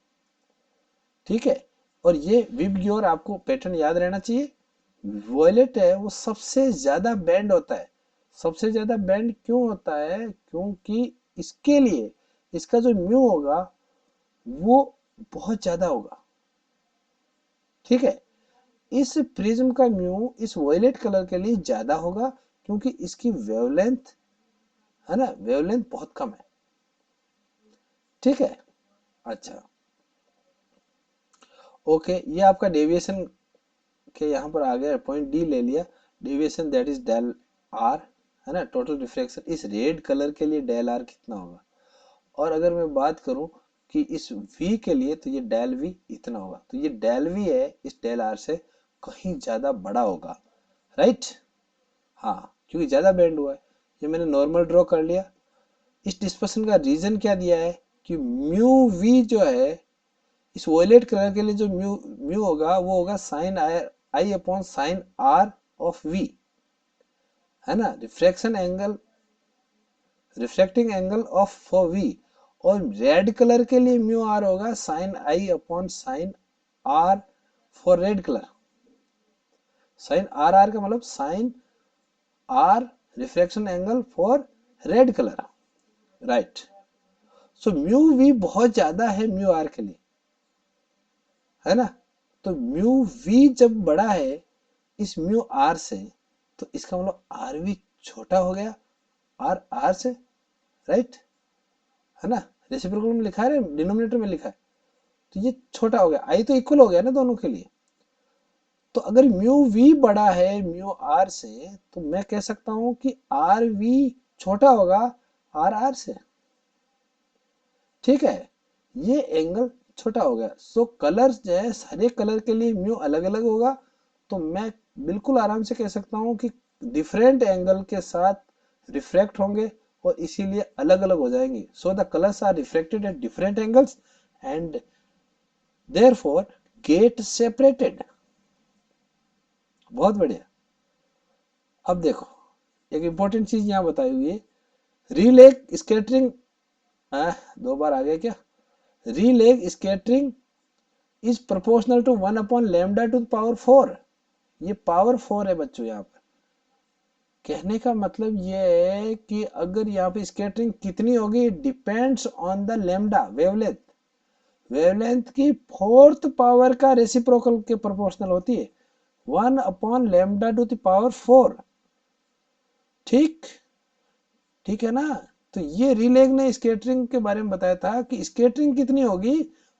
ठीक है। और ये विबग्योर आपको पैटर्न याद रहना चाहिए, वॉयलेट है वो सबसे ज्यादा बैंड होता है, सबसे ज्यादा बैंड क्यों होता है, क्योंकि इसके लिए इसका जो म्यू होगा वो बहुत ज्यादा होगा, ठीक है। इस प्रिज्म का म्यू इस वॉयलेट कलर के लिए ज्यादा होगा क्योंकि इसकी वेवलेंथ, है ना, वेवलेंथ बहुत कम है, ठीक है। अच्छा, ओके, ये आपका डेविएशन के यहाँ पर आ गया, पॉइंट डी ले लिया, deviation that is del R, है ना, टोटल रिफ्लेक्शन इस रेड कलर के लिए डेल आर कितना होगा। और अगर मैं बात करूं कि इस v के लिए तो ये डेल v इतना होगा, तो ये डेल v है इस डेल आर से कहीं ज्यादा बड़ा होगा, राइट। हाँ, क्योंकि ज्यादा बेंड हुआ है, ये मैंने नॉर्मल ड्रॉ कर लिया। इस डिस्पर्सन का रीजन क्या दिया है कि म्यू v जो है इस वॉयलेट कलर के लिए जो म्यू म्यू होगा वो होगा sine I upon sine R of v, है ना, refracting angle of for v। और रेड कलर के लिए म्यू आर होगा sine I upon sine R for red colour, sine are R का मतलब sine R refraction angle for red colour, right. So mu V बहुत ज्यादा है mu R के लिए, है ना। तो म्यू वी जब बड़ा है इस म्यू आर से, तो इसका मतलब आर वी छोटा हो गया आर आर से, राइट, है ना, रेसिप्रोकल में लिखा है, डिनोमिनेटर में लिखा है, तो ये छोटा हो गया, आई तो इक्वल हो गया ना दोनों के लिए। तो अगर म्यू वी बड़ा है म्यू आर से, तो मैं कह सकता हूं कि आर वी छोटा होगा आर आर से, ठीक है। ये एंगल छोटा हो गया। सो कलर जो है हर एक कलर के लिए म्यू अलग अलग होगा, तो मैं बिल्कुल आराम से कह सकता हूँ कि डिफरेंट एंगल के साथ रिफ्रैक्ट होंगे और इसीलिए अलग अलग हो जाएंगे। So the colours are reflected at different angles and therefore get separated. बहुत बढ़िया। अब देखो एक इंपॉर्टेंट चीज यहाँ बताई हुई है, रीलेग स्कैटरिंग, दो बार आ गया क्या, Rayleigh scattering is proportional to 1 upon lambda to power 4। ये पावर 4 है बच्चों। यहाँ पर कहने का मतलब ये है कि अगर यहाँ पे स्कैटरिंग कितनी होगी, depends on the lambda wavelength. Wavelength की फोर्थ पावर का रेसिप्रोकल के प्रोपोर्शनल होती है, 1 upon lambda to the power 4। ठीक, ठीक है ना। तो ये रीलेग ने स्कैटरिंग के बारे में बताया था कि स्कैटरिंग कितनी होगी,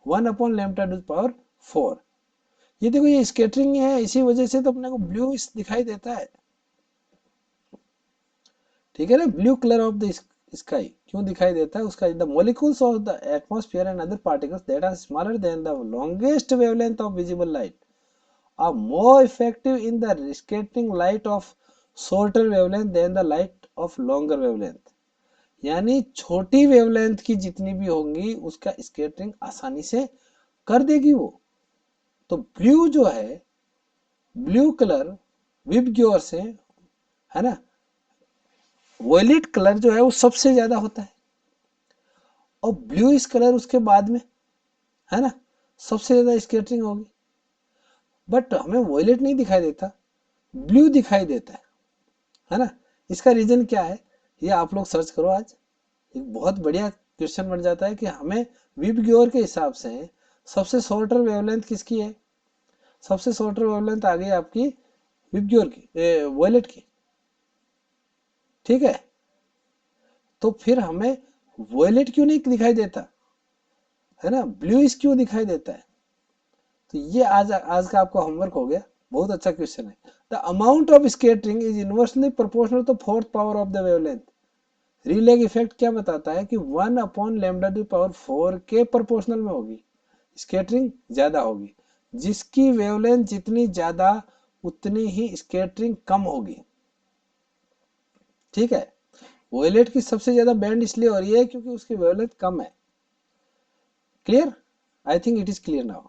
1 upon lambda to the power 4। ये देखो ये स्कैटरिंग है, इसी वजह से तो अपने को ब्लू दिखाई देता है। ठीक है ना, blue colour of the sky क्यों दिखाई देता है, उसका the molecules of the atmosphere and other particles that are smaller than the longest wavelength of visible light are more effective in the scattering light of shorter wavelength than the light of longer wavelength. यानी छोटी wavelength की जितनी भी होंगी उसका scattering आसानी से कर देगी वो। तो ब्लू जो है, ब्लू कलर विबग्योर से, है ना, वॉयलेट कलर जो है वो सबसे ज्यादा होता है और ब्लूइश कलर उसके बाद में, है ना, सबसे ज्यादा स्कैटरिंग होगी। बट हमें वॉयलेट नहीं दिखाई देता, ब्लू दिखाई देता है ना। इसका रीजन क्या है, ये आप लोग सर्च करो आज। एक बहुत बढ़िया क्वेश्चन बन जाता है कि हमें विबग्योर के हिसाब से सबसे शॉर्टर वेवलेंथ किसकी है। सबसे शॉर्टर वेवलेंथ आ गई आपकी विबग्योर की, वॉयलेट की। ठीक है, तो फिर हमें वॉयलेट क्यों नहीं दिखाई देता, है ना, ब्लूइश क्यों दिखाई देता है। तो ये आज आज का आपका होमवर्क हो गया। बहुत अच्छा क्वेश्चन है। The amount of scattering is inversely proportional to fourth power of the wavelength. Rayleigh effect क्या बताता है कि 1 अपॉन लैम्डा टू पावर 4 के प्रोपोर्शनल में होगी, स्कैटरिंग ज्यादा होगी। जिसकी वेवलेंथ जितनी ज्यादा उतनी ही स्कैटरिंग कम होगी। ठीक है, वॉयलेट की सबसे ज्यादा बैंड इसलिए हो रही है क्योंकि उसकी वेवलेंथ कम है। Clear, I think it is clear now.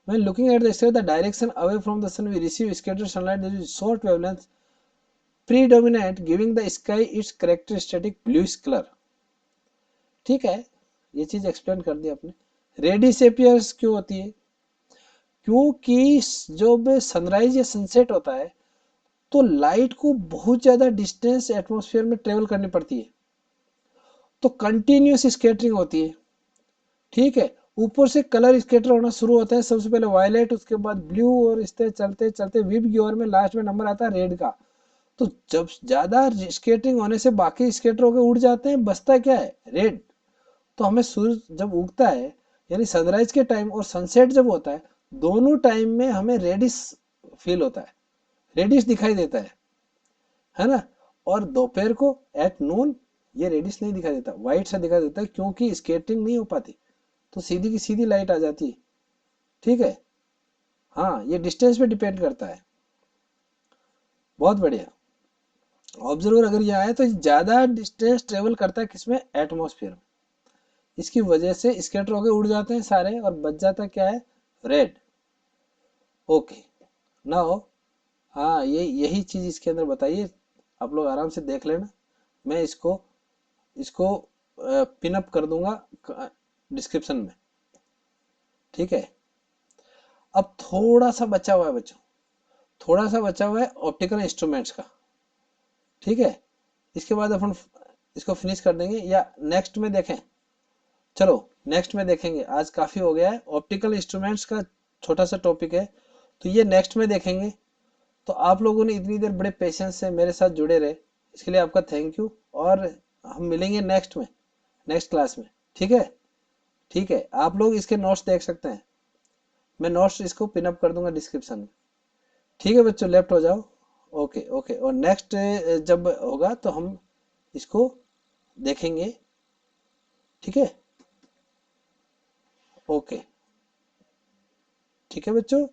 When looking at the star, the direction away from the sun, we receive scattered sunlight that is short wavelength predominant, giving the sky its characteristic bluish color. ठीक है, ये चीज explain कर दी आपने। रेडिसेपियर्स क्यों होती है, क्योंकि जब सनराइज या सनसेट होता है तो लाइट को बहुत ज्यादा डिस्टेंस एटमॉस्फेयर में ट्रेवल करनी पड़ती है, तो कंटिन्यूस स्कैटरिंग होती है। ठीक है, ऊपर से कलर स्कैटर होना शुरू होता है, सबसे पहले वायलेट, उसके बाद ब्लू, और इस तरह चलते चलते विबग्योर में लास्ट में नंबर आता है रेड का। तो जब ज्यादा स्कैटरिंग होने से बाकी स्कैटर होकर उड़ जाते हैं, बचता क्या है, रेड। तो हमें सूरज जब उगता है यानी सनराइज के टाइम और सनसेट जब होता है, दोनों टाइम में हमें रेडिश फील होता है, रेडिश दिखाई देता है ना। और दोपहर को एट नून ये रेडिश नहीं दिखाई देता, व्हाइट सा दिखाई देता है, क्योंकि स्कैटरिंग नहीं हो पाती, तो सीधी की सीधी लाइट आ जाती है। ठीक है, हाँ, ये डिस्टेंस पे डिपेंड करता है। बहुत बढ़िया। ऑब्जर्वर अगर ये आए तो ज्यादा डिस्टेंस ट्रेवल करता है किसमें, एटमॉस्फेयर में। इसकी वजह से स्कैटर होके उड़ जाते हैं सारे और बच जाता क्या है, रेड। ओके, नाउ, हाँ, ये यही चीज इसके अंदर बताइए, आप लोग आराम से देख लेना। मैं इसको इसको पिन अप कर दूंगा डिस्क्रिप्शन में। ठीक है, अब थोड़ा सा बचा हुआ है बच्चों, थोड़ा सा बचा हुआ है ऑप्टिकल इंस्ट्रूमेंट्स का। ठीक है, इसके बाद अपन इसको फिनिश कर देंगे या नेक्स्ट में देखें। चलो नेक्स्ट में देखेंगे, आज काफी हो गया है, ऑप्टिकल इंस्ट्रूमेंट्स का छोटा सा टॉपिक है, तो ये नेक्स्ट में देखेंगे। तो आप लोगों ने इतनी देर बड़े पेशेंस से मेरे साथ जुड़े रहे, इसके लिए आपका थैंक यू। और हम मिलेंगे नेक्स्ट में, नेक्स्ट क्लास में। ठीक है, ठीक है, आप लोग इसके नोट्स देख सकते हैं, मैं नोट्स इसको पिन अप कर दूंगा डिस्क्रिप्शन में। ठीक है बच्चों, लेफ्ट हो जाओ। ओके ओके, और नेक्स्ट जब होगा तो हम इसको देखेंगे। ठीक है, ओके, ठीक है बच्चों।